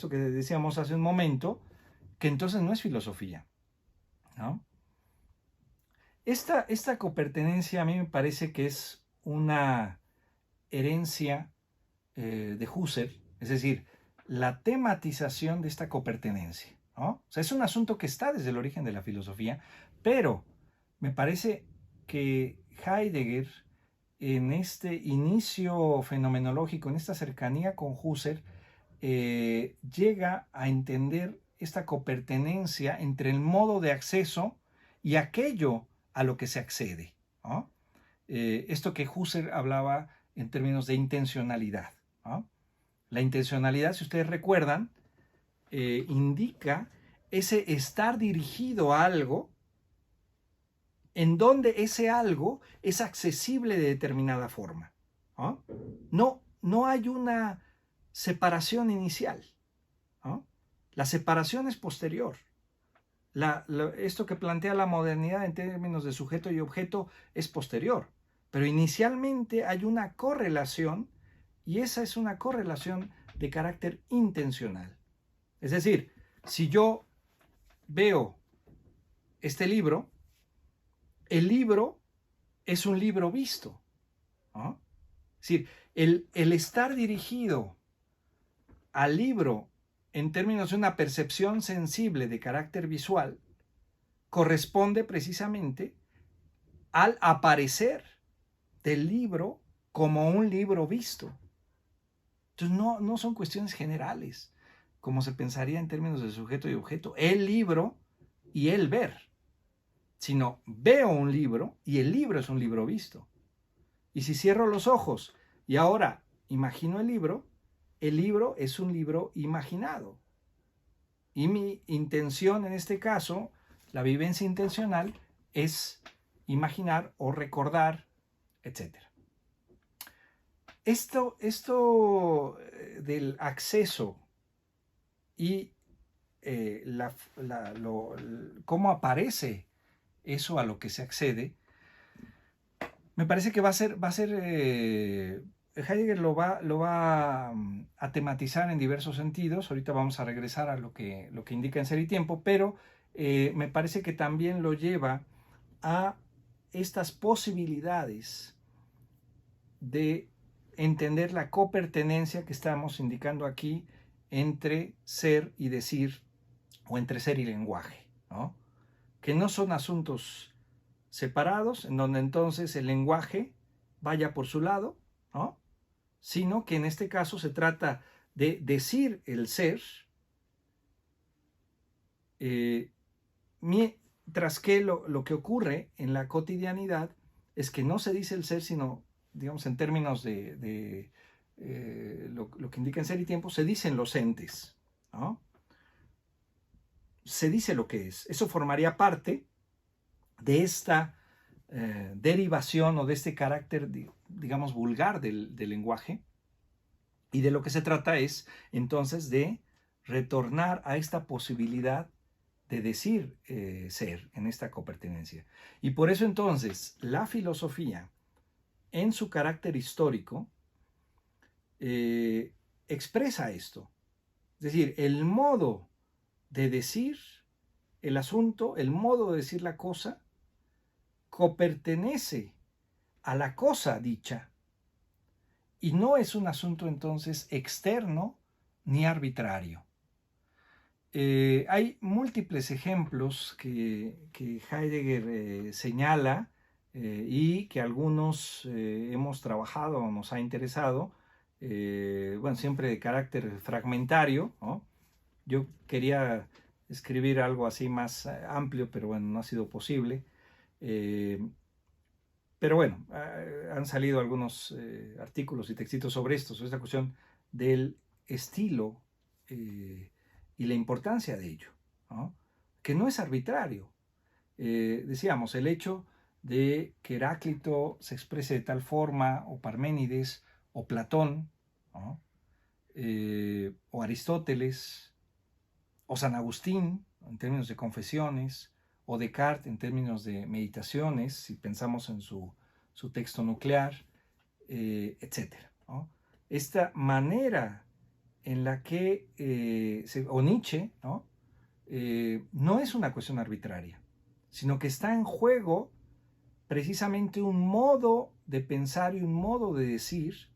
que decíamos hace un momento, que entonces no es filosofía, ¿no? Esta copertenencia a mí me parece que es una herencia de Husserl, es decir, la tematización de esta copertenencia, ¿no? O sea, es un asunto que está desde el origen de la filosofía, pero me parece que Heidegger, en este inicio fenomenológico, en esta cercanía con Husserl, llega a entender esta copertenencia entre el modo de acceso y aquello a lo que se accede, ¿no? Esto que Husserl hablaba en términos de intencionalidad, ¿no? La intencionalidad, si ustedes recuerdan, indica ese estar dirigido a algo en donde ese algo es accesible de determinada forma, ¿no? No hay una separación inicial, ¿no? La separación es posterior. Esto que plantea la modernidad en términos de sujeto y objeto es posterior, pero inicialmente hay una correlación, y esa es una correlación de carácter intencional. Es decir, si yo veo este libro, el libro es un libro visto, ¿no? Es decir, el estar dirigido al libro en términos de una percepción sensible de carácter visual corresponde precisamente al aparecer del libro como un libro visto. Entonces no son cuestiones generales, como se pensaría en términos de sujeto y objeto, el libro y el ver, sino veo un libro y el libro es un libro visto. Y si cierro los ojos y ahora imagino el libro es un libro imaginado. Y mi intención en este caso, la vivencia intencional, es imaginar o recordar, etc. Esto del acceso y cómo aparece eso a lo que se accede, me parece que va a ser Heidegger lo va a tematizar en diversos sentidos. Ahorita vamos a regresar a lo que indica en Ser y Tiempo, pero me parece que también lo lleva a estas posibilidades de entender la copertenencia que estamos indicando aquí entre ser y decir, o entre ser y lenguaje, ¿no? Que no son asuntos separados, en donde entonces el lenguaje vaya por su lado, ¿no? Sino que en este caso se trata de decir el ser, mientras que lo que ocurre en la cotidianidad es que no se dice el ser, sino, digamos, en términos de lo que indica en Ser y Tiempo, se dicen los entes, ¿no? Se dice lo que es. Eso formaría parte de esta derivación o de este carácter, digamos, vulgar del lenguaje, y de lo que se trata es entonces de retornar a esta posibilidad de decir ser en esta copertenencia. Y por eso entonces la filosofía, en su carácter histórico, expresa esto. Es decir, el modo de decir el asunto, el modo de decir la cosa, copertenece a la cosa dicha y no es un asunto entonces externo ni arbitrario. Hay múltiples ejemplos que Heidegger señala y que algunos hemos trabajado o nos ha interesado, bueno, siempre de carácter fragmentario, ¿no? Yo quería escribir algo así más amplio, pero bueno, no ha sido posible. Pero bueno, han salido algunos artículos y textitos sobre esto, sobre esta cuestión del estilo y la importancia de ello, ¿no? Que no es arbitrario. Decíamos, el hecho de que Heráclito se exprese de tal forma, o Parménides, o Platón, ¿no? O Aristóteles, o San Agustín, en términos de confesiones, o Descartes en términos de meditaciones, si pensamos en su texto nuclear, etc., ¿no? Esta manera en la que, o Nietzsche, ¿no? No es una cuestión arbitraria, sino que está en juego precisamente un modo de pensar y un modo de decir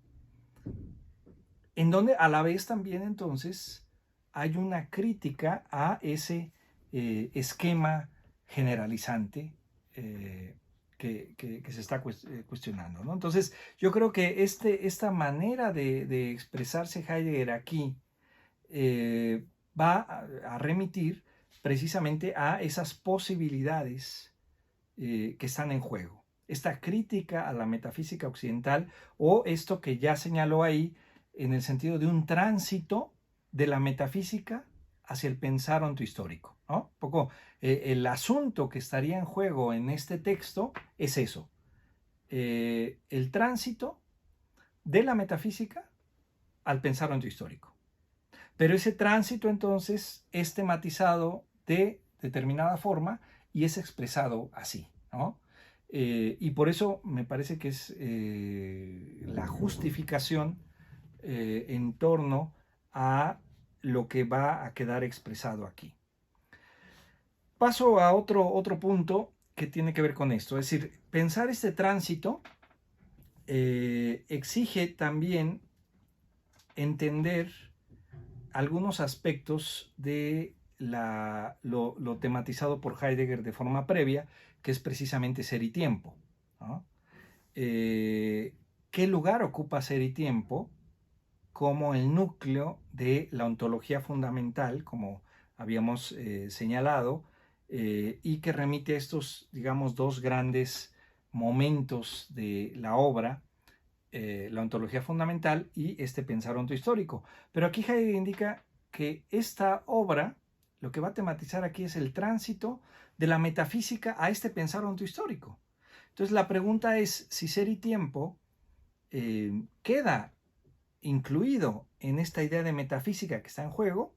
en donde a la vez también entonces hay una crítica a ese esquema generalizante que se está cuestionando, ¿no? Entonces, yo creo que esta manera de expresarse Heidegger aquí va a remitir precisamente a esas posibilidades que están en juego. Esta crítica a la metafísica occidental o esto que ya señaló ahí en el sentido de un tránsito de la metafísica hacia el pensar ontohistórico, ¿no? Un poco el asunto que estaría en juego en este texto es eso, el tránsito de la metafísica al pensar ontohistórico. Pero ese tránsito entonces es tematizado de determinada forma y es expresado así, ¿no? Y por eso me parece que es la justificación en torno a lo que va a quedar expresado aquí. Paso a otro punto que tiene que ver con esto, es decir, pensar este tránsito exige también entender algunos aspectos de lo tematizado por Heidegger de forma previa, que es precisamente ser y tiempo, ¿no? ¿Qué lugar ocupa ser y tiempo como el núcleo de la ontología fundamental, como habíamos señalado, y que remite a estos, digamos, dos grandes momentos de la obra, la ontología fundamental y este pensar ontohistórico? Pero aquí Heidegger indica que esta obra lo que va a tematizar aquí es el tránsito de la metafísica a este pensar ontohistórico. Entonces la pregunta es si ser y tiempo queda incluido en esta idea de metafísica que está en juego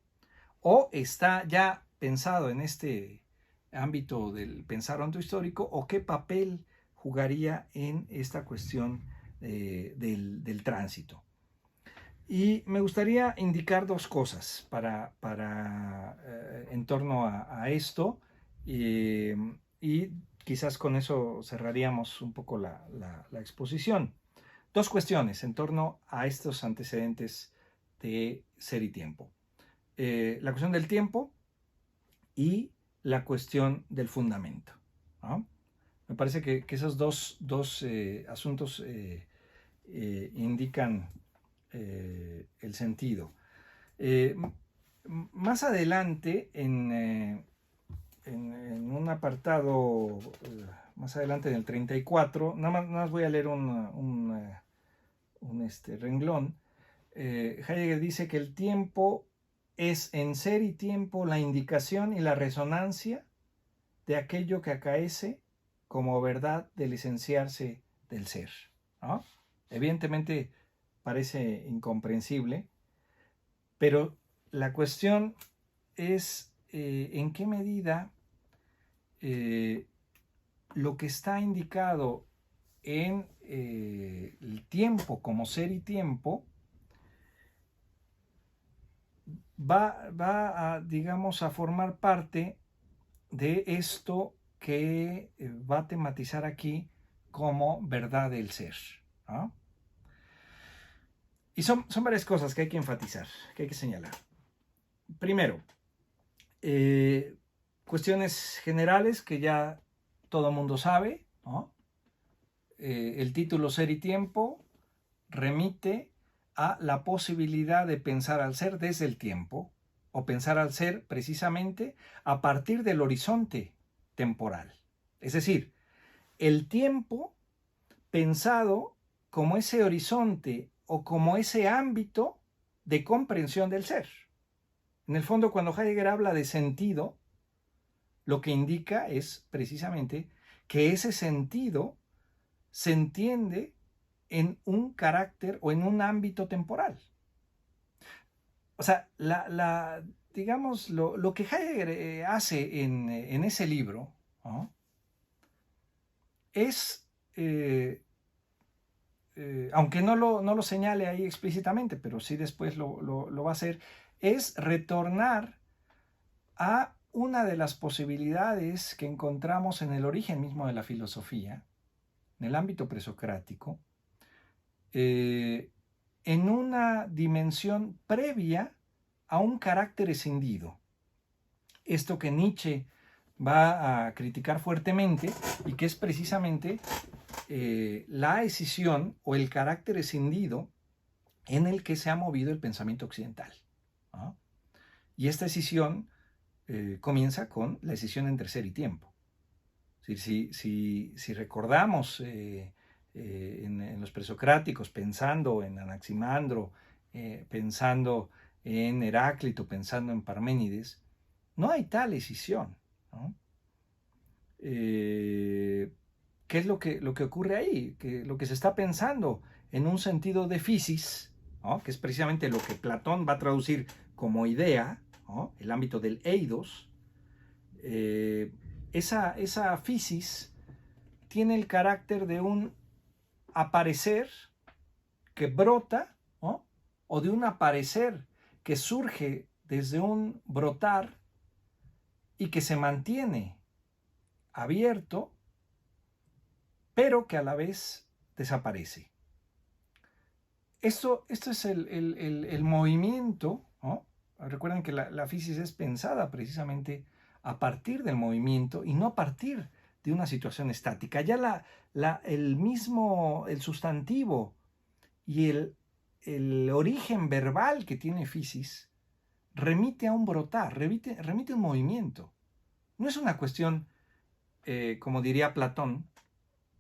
o está ya pensado en este ámbito del pensar ontohistórico, o qué papel jugaría en esta cuestión del tránsito. Y me gustaría indicar dos cosas en torno a esto, y quizás con eso cerraríamos un poco la exposición. Dos cuestiones en torno a estos antecedentes de ser y tiempo. La cuestión del tiempo y la cuestión del fundamento, ¿no? Me parece que esos dos asuntos indican el sentido. Más adelante, en un apartado, más adelante en el 34, nada más voy a leer un renglón. Heidegger dice que el tiempo es en ser y tiempo la indicación y la resonancia de aquello que acaece como verdad del licenciarse del ser, ¿no? Evidentemente parece incomprensible, pero la cuestión es en qué medida lo que está indicado en el tiempo como ser y tiempo va a, digamos, a formar parte de esto que va a tematizar aquí como verdad del ser, ¿no? Y son varias cosas que hay que enfatizar, que hay que señalar. Primero, cuestiones generales que ya todo el mundo sabe, ¿no? El título Ser y Tiempo remite a la posibilidad de pensar al ser desde el tiempo, o pensar al ser precisamente a partir del horizonte temporal. Es decir, el tiempo pensado como ese horizonte o como ese ámbito de comprensión del ser. En el fondo, cuando Heidegger habla de sentido, lo que indica es precisamente que ese sentido se entiende en un carácter o en un ámbito temporal. O sea, digamos, lo que Heidegger hace en ese libro, ¿no? Es, aunque no lo señale ahí explícitamente, pero sí después lo va a hacer, es retornar a una de las posibilidades que encontramos en el origen mismo de la filosofía, en el ámbito presocrático, en una dimensión previa a un carácter escindido. Esto que Nietzsche va a criticar fuertemente y que es precisamente la escisión o el carácter escindido en el que se ha movido el pensamiento occidental, ¿no? Y esta escisión comienza con la escisión entre ser y tiempo. Si recordamos en los presocráticos, pensando en Anaximandro, pensando en Heráclito, pensando en Parménides, no hay tal escisión, ¿no? ¿Qué es lo que ocurre ahí? Que lo que se está pensando en un sentido de physis, ¿no? Que es precisamente lo que Platón va a traducir como idea, ¿no? El ámbito del eidos, esa physis tiene el carácter de un aparecer que brota, ¿no? O de un aparecer que surge desde un brotar y que se mantiene abierto, pero que a la vez desaparece. Esto es el movimiento, ¿no? Recuerden que la physis es pensada precisamente a partir del movimiento y no a partir de una situación estática. Ya el sustantivo y el origen verbal que tiene physis remite a un brotar, remite a un movimiento. No es una cuestión, como diría Platón,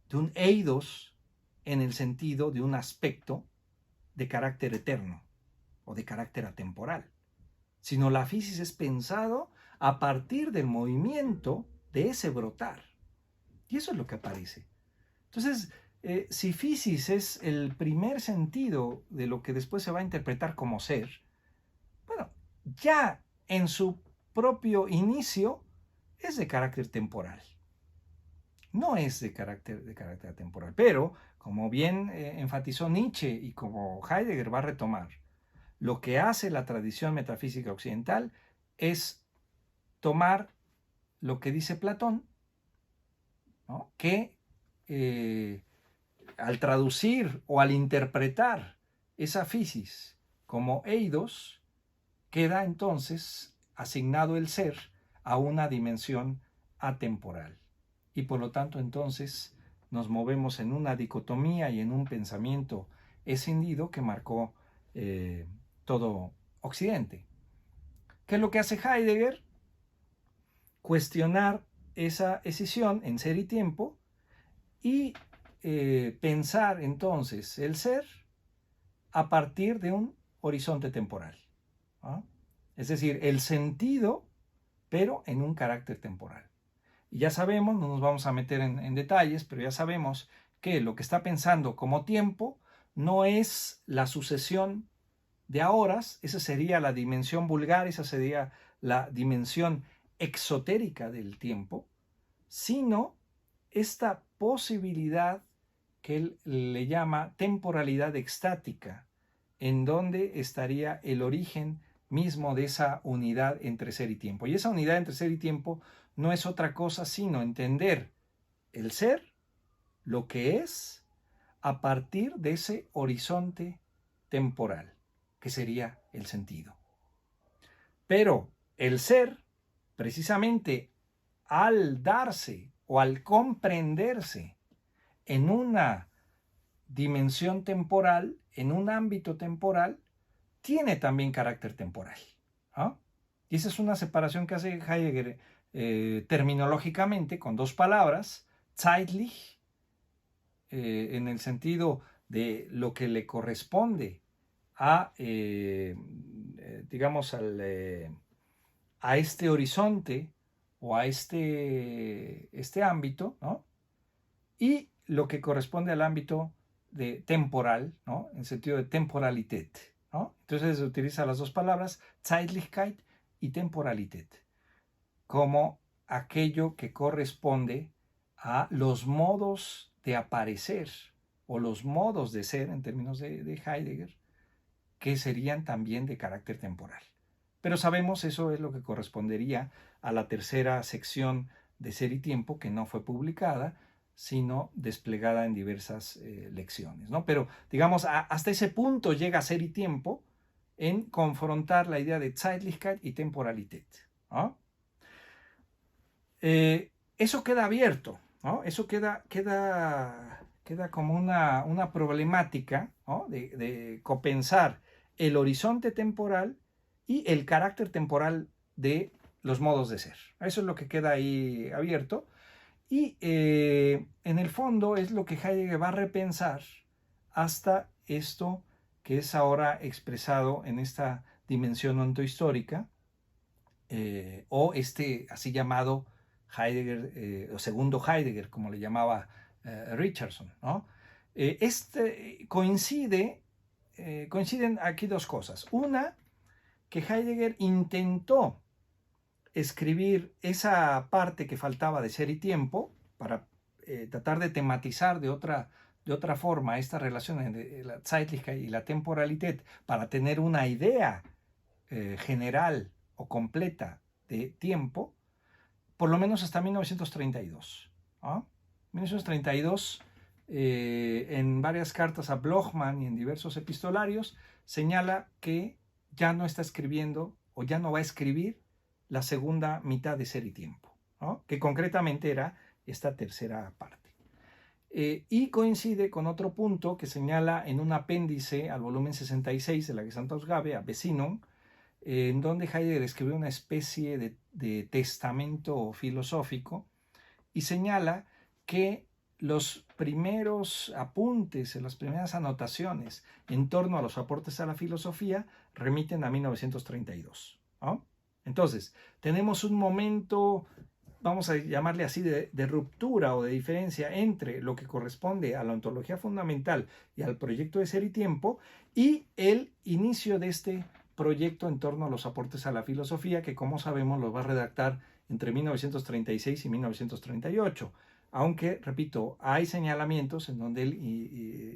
de un eidos en el sentido de un aspecto de carácter eterno o de carácter atemporal, sino la physis es pensado a partir del movimiento de ese brotar. Y eso es lo que aparece. Entonces, si physis es el primer sentido de lo que después se va a interpretar como ser, bueno, ya en su propio inicio es de carácter temporal. No es de carácter atemporal, pero como bien enfatizó Nietzsche y como Heidegger va a retomar, lo que hace la tradición metafísica occidental es tomar lo que dice Platón, ¿no? Que al traducir o al interpretar esa physis como eidos, queda entonces asignado el ser a una dimensión atemporal. Y por lo tanto entonces nos movemos en una dicotomía y en un pensamiento escindido que marcó todo Occidente. ¿Qué es lo que hace Heidegger? Cuestionar esa escisión en ser y tiempo y pensar entonces el ser a partir de un horizonte temporal, ¿no? Es decir, el sentido, pero en un carácter temporal. Y ya sabemos, no nos vamos a meter en detalles, pero ya sabemos que lo que está pensando como tiempo no es la sucesión de horas, esa sería la dimensión vulgar, esa sería la dimensión exotérica del tiempo, sino esta posibilidad que él le llama temporalidad extática, en donde estaría el origen mismo de esa unidad entre ser y tiempo. Y esa unidad entre ser y tiempo no es otra cosa sino entender el ser, lo que es, a partir de ese horizonte temporal, que sería el sentido. Pero el ser, precisamente al darse o al comprenderse en una dimensión temporal, en un ámbito temporal, tiene también carácter temporal, ¿no? Y esa es una separación que hace Heidegger terminológicamente con dos palabras, zeitlich, en el sentido de lo que le corresponde a, digamos, a este horizonte o a este ámbito, ¿no? Y lo que corresponde al ámbito de temporal, ¿no? En sentido de temporalität, ¿no? Entonces se utiliza las dos palabras, Zeitlichkeit y Temporalität, como aquello que corresponde a los modos de aparecer o los modos de ser, en términos de Heidegger, que serían también de carácter temporal. Pero sabemos, eso es lo que correspondería a la tercera sección de Ser y Tiempo, que no fue publicada, sino desplegada en diversas lecciones, ¿no? Pero, digamos, hasta ese punto llega Ser y Tiempo en confrontar la idea de Zeitlichkeit y Temporalität, ¿no? Eso queda abierto, ¿no? Eso queda como una problemática, ¿no? de copensar el horizonte temporal y el carácter temporal de los modos de ser. Eso es lo que queda ahí abierto. Y en el fondo es lo que Heidegger va a repensar hasta esto que es ahora expresado en esta dimensión ontohistórica, o este así llamado Heidegger, o segundo Heidegger, como le llamaba Richardson, ¿no? Coinciden aquí dos cosas. Una, que Heidegger intentó escribir esa parte que faltaba de Ser y Tiempo para tratar de tematizar de otra forma esta relación entre la Zeitlichkeit y la Temporalität, para tener una idea general o completa de tiempo, por lo menos hasta 1932. ¿Ah? 1932, en varias cartas a Blochmann y en diversos epistolarios, señala que ya no está escribiendo o ya no va a escribir la segunda mitad de Ser y Tiempo, ¿no? Que concretamente era esta tercera parte. Y coincide con otro punto que señala en un apéndice al volumen 66 de la Gesamtausgabe, a Beziehung, en donde Heidegger escribió una especie de testamento filosófico y señala que los primeros apuntes, las primeras anotaciones en torno a los aportes a la filosofía remiten a 1932, ¿no? Entonces, tenemos un momento, vamos a llamarle así, de ruptura o de diferencia entre lo que corresponde a la ontología fundamental y al proyecto de Ser y Tiempo, y el inicio de este proyecto en torno a los aportes a la filosofía, que como sabemos lo va a redactar entre 1936 y 1938. Aunque, repito, hay señalamientos en donde él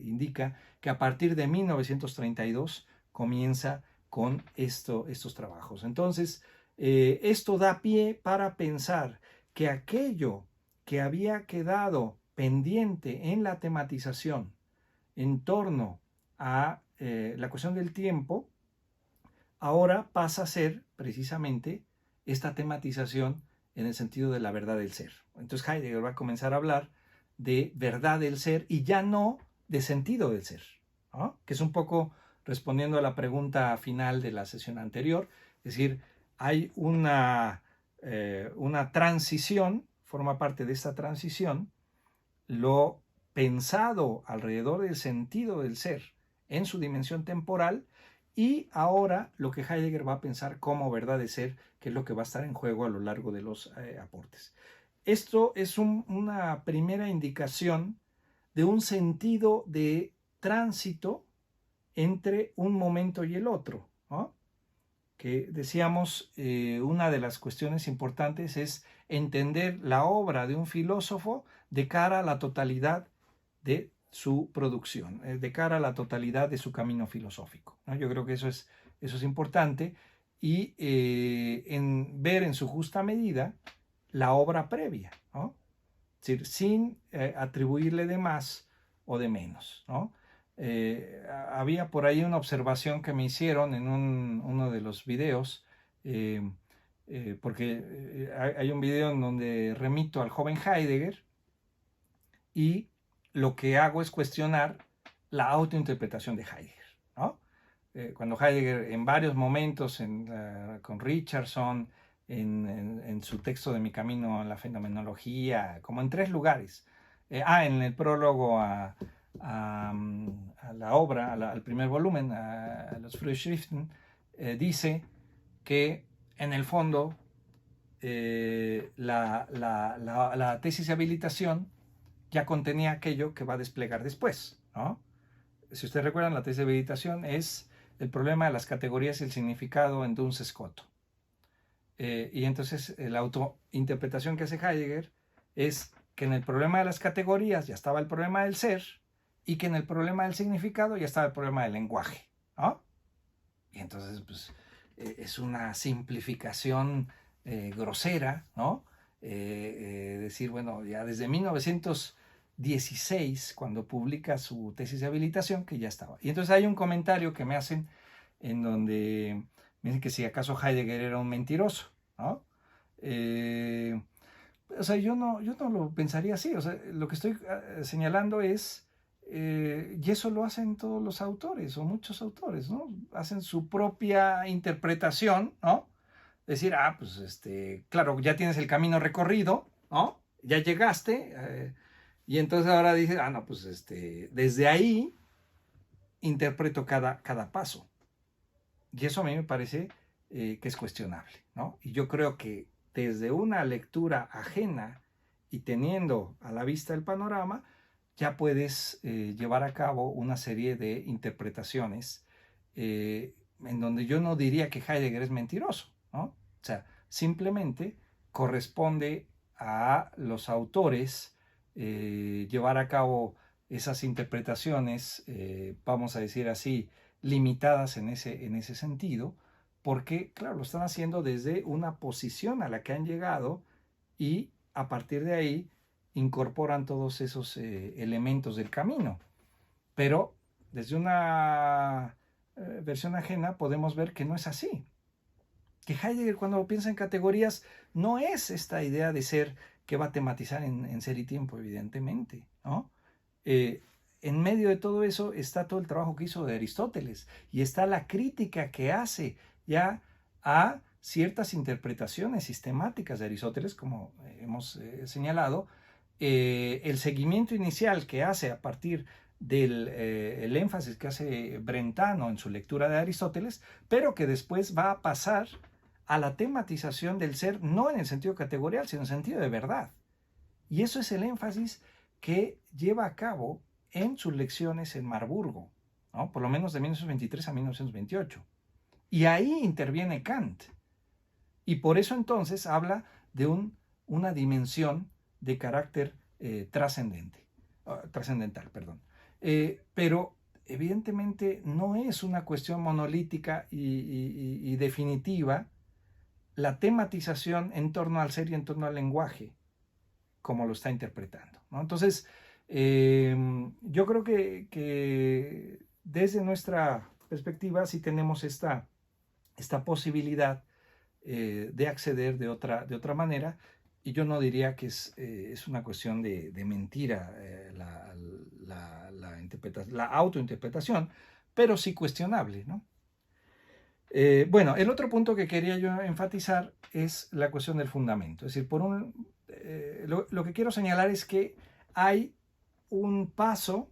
indica que a partir de 1932 comienza con estos trabajos. Entonces, esto da pie para pensar que aquello que había quedado pendiente en la tematización en torno a la cuestión del tiempo, ahora pasa a ser precisamente esta tematización en el sentido de la verdad del ser. Entonces Heidegger va a comenzar a hablar de verdad del ser y ya no de sentido del ser, ¿no? Que es un poco respondiendo a la pregunta final de la sesión anterior. Es decir, hay una transición, forma parte de esta transición, lo pensado alrededor del sentido del ser en su dimensión temporal, y ahora lo que Heidegger va a pensar como verdad de ser, que es lo que va a estar en juego a lo largo de los aportes. Esto es una primera indicación de un sentido de tránsito entre un momento y el otro, ¿no? Que decíamos, una de las cuestiones importantes es entender la obra de un filósofo de cara a la totalidad de su producción, de cara a la totalidad de su camino filosófico, ¿no? Yo creo que eso es importante, y ver en su justa medida la obra previa, ¿no? Es decir, sin atribuirle de más o de menos, ¿no? Había por ahí una observación que me hicieron en uno de los videos, porque hay un video en donde remito al joven Heidegger y lo que hago es cuestionar la autointerpretación de Heidegger, ¿no? Cuando Heidegger en varios momentos, con Richardson, en su texto de Mi camino en la fenomenología, como en 3 lugares, en el prólogo a la obra, al primer volumen, a los Frühschriften, dice que en el fondo la tesis de habilitación ya contenía aquello que va a desplegar después, ¿no? Si ustedes recuerdan, la tesis de habilitación es el problema de las categorías y el significado en Duns Scoto. Y entonces la autointerpretación que hace Heidegger es que en el problema de las categorías ya estaba el problema del ser, y que en el problema del significado ya estaba el problema del lenguaje, ¿no? Y entonces, pues, es una simplificación grosera, ¿no? Decir, bueno, ya desde 1900 16, cuando publica su tesis de habilitación, que ya estaba. Y entonces hay un comentario que me hacen en donde me dicen que si acaso Heidegger era un mentiroso, ¿no? O sea, yo no lo pensaría así. O sea, lo que estoy señalando es, y eso lo hacen todos los autores o muchos autores, ¿no? Hacen su propia interpretación, ¿no? Decir, pues claro, ya tienes el camino recorrido, ¿no? Ya llegaste, y entonces ahora dices, no, pues desde ahí interpreto cada paso. Y eso a mí me parece que es cuestionable, ¿no? Y yo creo que desde una lectura ajena y teniendo a la vista el panorama, ya puedes llevar a cabo una serie de interpretaciones en donde yo no diría que Heidegger es mentiroso, ¿no? O sea, simplemente corresponde a los autores llevar a cabo esas interpretaciones, vamos a decir así, limitadas en ese sentido, porque, claro, lo están haciendo desde una posición a la que han llegado y a partir de ahí incorporan todos esos elementos del camino. Pero desde una versión ajena podemos ver que no es así. Que Heidegger, cuando piensa en categorías, no es esta idea de ser que va a tematizar en Ser y Tiempo, evidentemente, ¿no? En medio de todo eso está todo el trabajo que hizo de Aristóteles y está la crítica que hace ya a ciertas interpretaciones sistemáticas de Aristóteles, como hemos señalado, el seguimiento inicial que hace a partir del el énfasis que hace Brentano en su lectura de Aristóteles, pero que después va a pasar a la tematización del ser, no en el sentido categorial, sino en el sentido de verdad. Y eso es el énfasis que lleva a cabo en sus lecciones en Marburgo, ¿no? Por lo menos de 1923 a 1928. Y ahí interviene Kant. Y por eso entonces habla de una dimensión de carácter trascendental. Pero evidentemente no es una cuestión monolítica y definitiva la tematización en torno al ser y en torno al lenguaje, como lo está interpretando, ¿no? Entonces, yo creo que desde nuestra perspectiva sí tenemos esta posibilidad de acceder de otra manera, y yo no diría que es una cuestión de mentira la autointerpretación, pero sí cuestionable, ¿no? Bueno, el otro punto que quería yo enfatizar es la cuestión del fundamento. Es decir, lo que quiero señalar es que hay un paso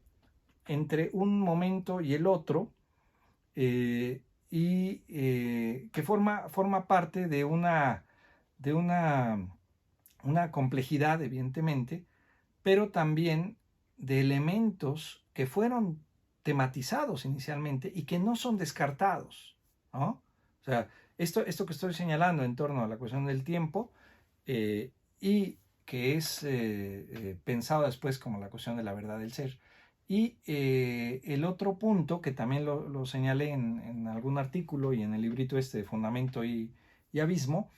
entre un momento y el otro que forma parte de una complejidad, evidentemente, pero también de elementos que fueron tematizados inicialmente y que no son descartados, ¿no? O sea, esto que estoy señalando en torno a la cuestión del tiempo y que es pensado después como la cuestión de la verdad del ser. Y el otro punto, que también lo señalé en algún artículo y en el librito de Fundamento y Abismo,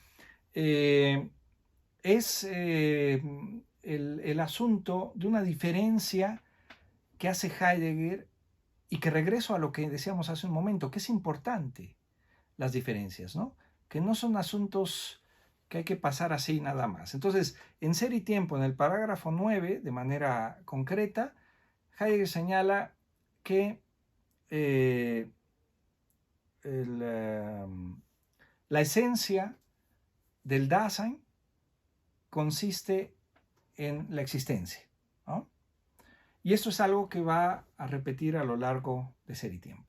es el asunto de una diferencia que hace Heidegger y que regreso a lo que decíamos hace un momento, que es importante las diferencias, ¿no? Que no son asuntos que hay que pasar así nada más. Entonces, en Ser y Tiempo, en el parágrafo 9, de manera concreta, Heidegger señala que la esencia del Dasein consiste en la existencia, ¿no? Y esto es algo que va a repetir a lo largo de Ser y Tiempo.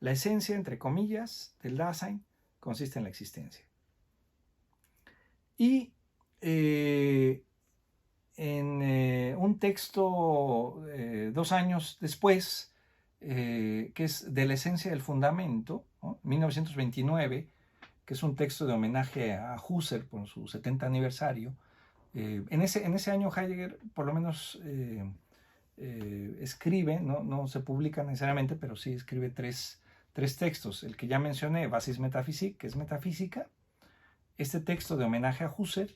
La esencia, entre comillas, del Dasein consiste en la existencia. Y en un texto 2 años después, que es de la esencia del fundamento, ¿no? 1929, que es un texto de homenaje a Husserl por su 70 aniversario. En ese año Heidegger por lo menos escribe, no se publica necesariamente, pero sí escribe tres textos. El que ya mencioné, Basis Metaphysique, que es metafísica, este texto de homenaje a Husserl,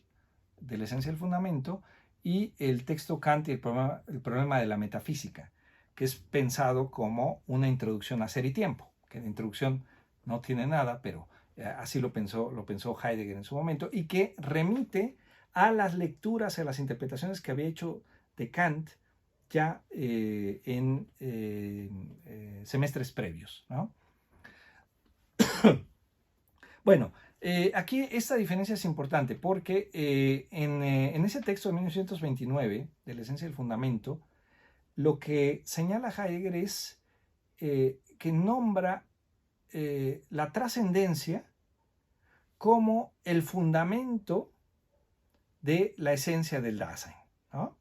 de la esencia del fundamento, y el texto Kant y el problema de la metafísica, que es pensado como una introducción a Ser y Tiempo, que la introducción no tiene nada, pero así lo pensó Heidegger en su momento, y que remite a las lecturas, a las interpretaciones que había hecho de Kant ya en semestres previos, ¿no? Bueno, aquí esta diferencia es importante porque en ese texto de 1929, de la esencia del fundamento, lo que señala Heidegger es que nombra la trascendencia como el fundamento de la esencia del Dasein, ¿no?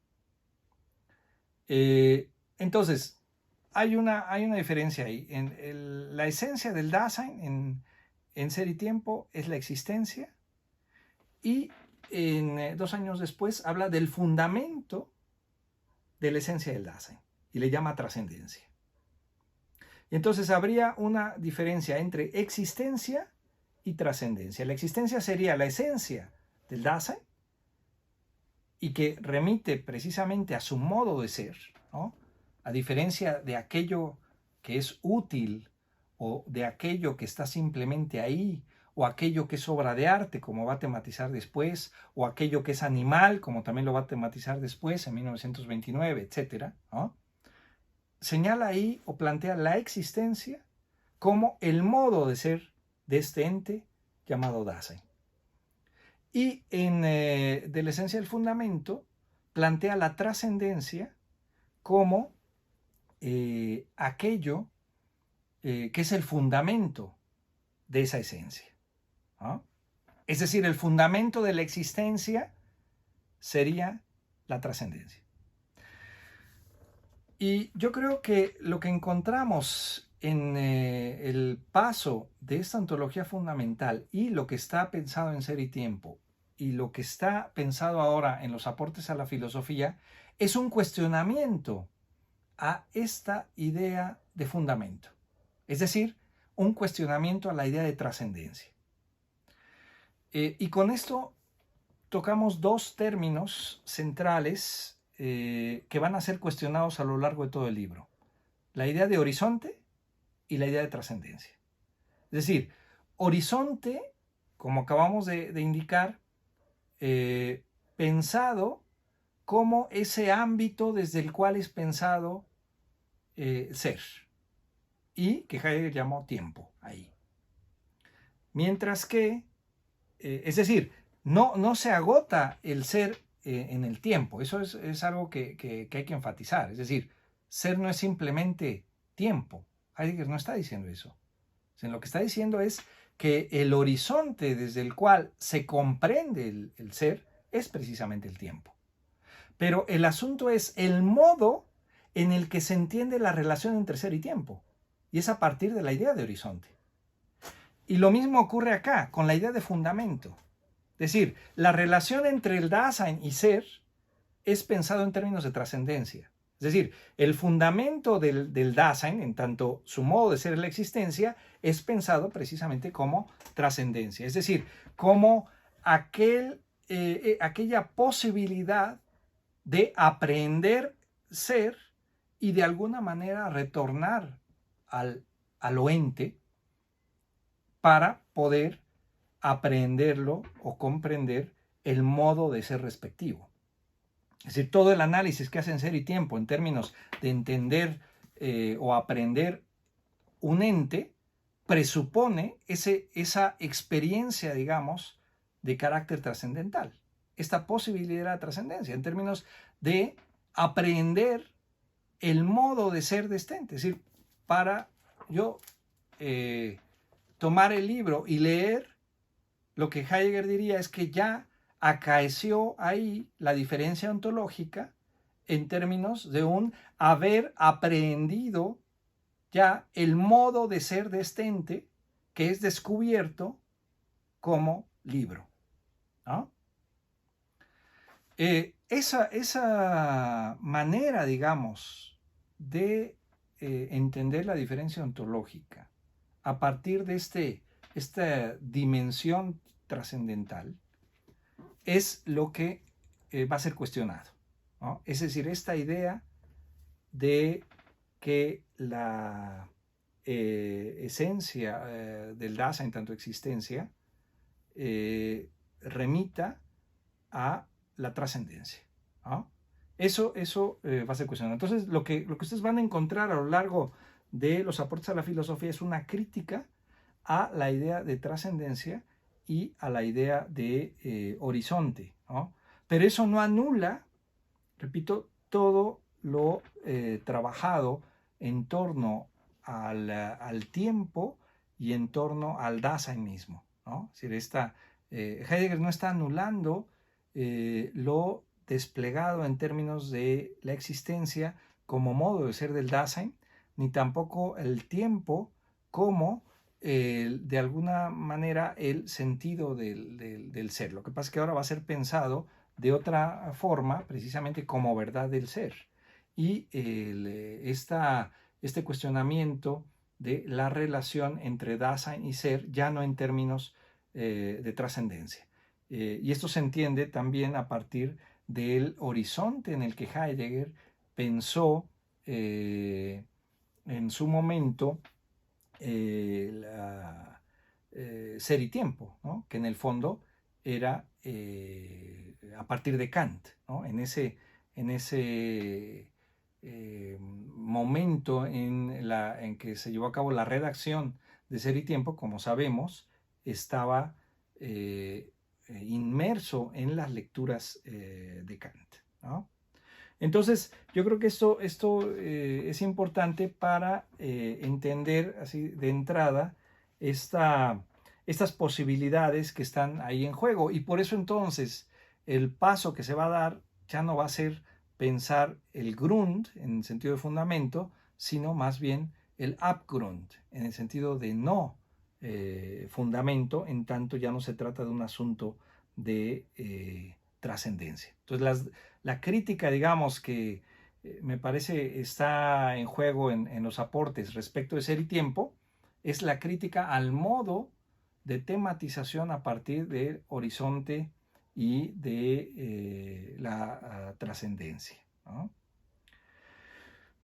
Entonces, hay una diferencia ahí. La esencia del Dasein en Ser y Tiempo es la existencia, y 2 años después habla del fundamento de la esencia del Dasein y le llama trascendencia. Y entonces habría una diferencia entre existencia y trascendencia. La existencia sería la esencia del Dasein y que remite precisamente a su modo de ser, ¿no? A diferencia de aquello que es útil o de aquello que está simplemente ahí, o aquello que es obra de arte, como va a tematizar después, o aquello que es animal, como también lo va a tematizar después en 1929, etc., ¿no? Señala ahí o plantea la existencia como el modo de ser de este ente llamado Dasein. Y de la esencia del fundamento plantea la trascendencia como aquello que es el fundamento de esa esencia, ¿no? Es decir, el fundamento de la existencia sería la trascendencia. Y yo creo que lo que encontramos en el paso de esta ontología fundamental y lo que está pensado en Ser y Tiempo y lo que está pensado ahora en los aportes a la filosofía es un cuestionamiento a esta idea de fundamento, es decir, un cuestionamiento a la idea de trascendencia. Y con esto tocamos 2 términos centrales que van a ser cuestionados a lo largo de todo el libro: la idea de horizonte y la idea de trascendencia. Es decir, horizonte, como acabamos de indicar, pensado como ese ámbito desde el cual es pensado ser, y que Heidegger llamó tiempo ahí. Mientras que, es decir, no se agota el ser en el tiempo. Eso es algo que hay que enfatizar. Es decir, ser no es simplemente tiempo. Heidegger no está diciendo eso. O sea, lo que está diciendo es que el horizonte desde el cual se comprende el ser es precisamente el tiempo. Pero el asunto es el modo en el que se entiende la relación entre ser y tiempo. Y es a partir de la idea de horizonte. Y lo mismo ocurre acá con la idea de fundamento. Es decir, la relación entre el Dasein y ser es pensado en términos de trascendencia. Es decir, el fundamento del Dasein, en tanto su modo de ser es la existencia, es pensado precisamente como trascendencia. Es decir, como aquella posibilidad de aprender ser y de alguna manera retornar al ente para poder aprenderlo o comprender el modo de ser respectivo. Es decir, todo el análisis que hacen Ser y Tiempo en términos de entender o aprender un ente presupone esa experiencia, digamos, de carácter trascendental, esta posibilidad de trascendencia en términos de aprender el modo de ser de este ente. Es decir, para yo tomar el libro y leer, lo que Heidegger diría es que ya acaeció ahí la diferencia ontológica en términos de un haber aprehendido ya el modo de ser de este ente que es descubierto como libro, ¿no? Esa manera, digamos, de entender la diferencia ontológica a partir de esta dimensión trascendental es lo que va a ser cuestionado, ¿no? Es decir, esta idea de que la esencia del Dasein, tanto existencia, remita a la trascendencia, ¿no? Eso va a ser cuestionado. Entonces, lo que ustedes van a encontrar a lo largo de los aportes a la filosofía es una crítica a la idea de trascendencia y a la idea de horizonte, ¿no? Pero eso no anula, repito, todo lo trabajado en torno al tiempo y en torno al Dasein mismo, ¿no? Es decir, Heidegger no está anulando lo desplegado en términos de la existencia como modo de ser del Dasein, ni tampoco el tiempo como de alguna manera el sentido del ser. Lo que pasa es que ahora va a ser pensado de otra forma, precisamente como verdad del ser. Y este cuestionamiento de la relación entre Dasein y ser, ya no en términos de trascendencia. Y esto se entiende también a partir del horizonte en el que Heidegger pensó en su momento ser y tiempo, ¿no? Que en el fondo era a partir de Kant, ¿no? En ese momento en que se llevó a cabo la redacción de Ser y Tiempo, como sabemos, estaba inmerso en las lecturas de Kant, ¿no? Entonces, yo creo que esto es importante para entender así de entrada estas posibilidades que están ahí en juego. Y por eso entonces el paso que se va a dar ya no va a ser pensar el Grund en el sentido de fundamento, sino más bien el Abgrund en el sentido de no fundamento, en tanto ya no se trata de un asunto de trascendencia. Entonces, la crítica, digamos, que me parece está en juego en los aportes respecto de Ser y Tiempo, es la crítica al modo de tematización a partir del horizonte y de la trascendencia, ¿no?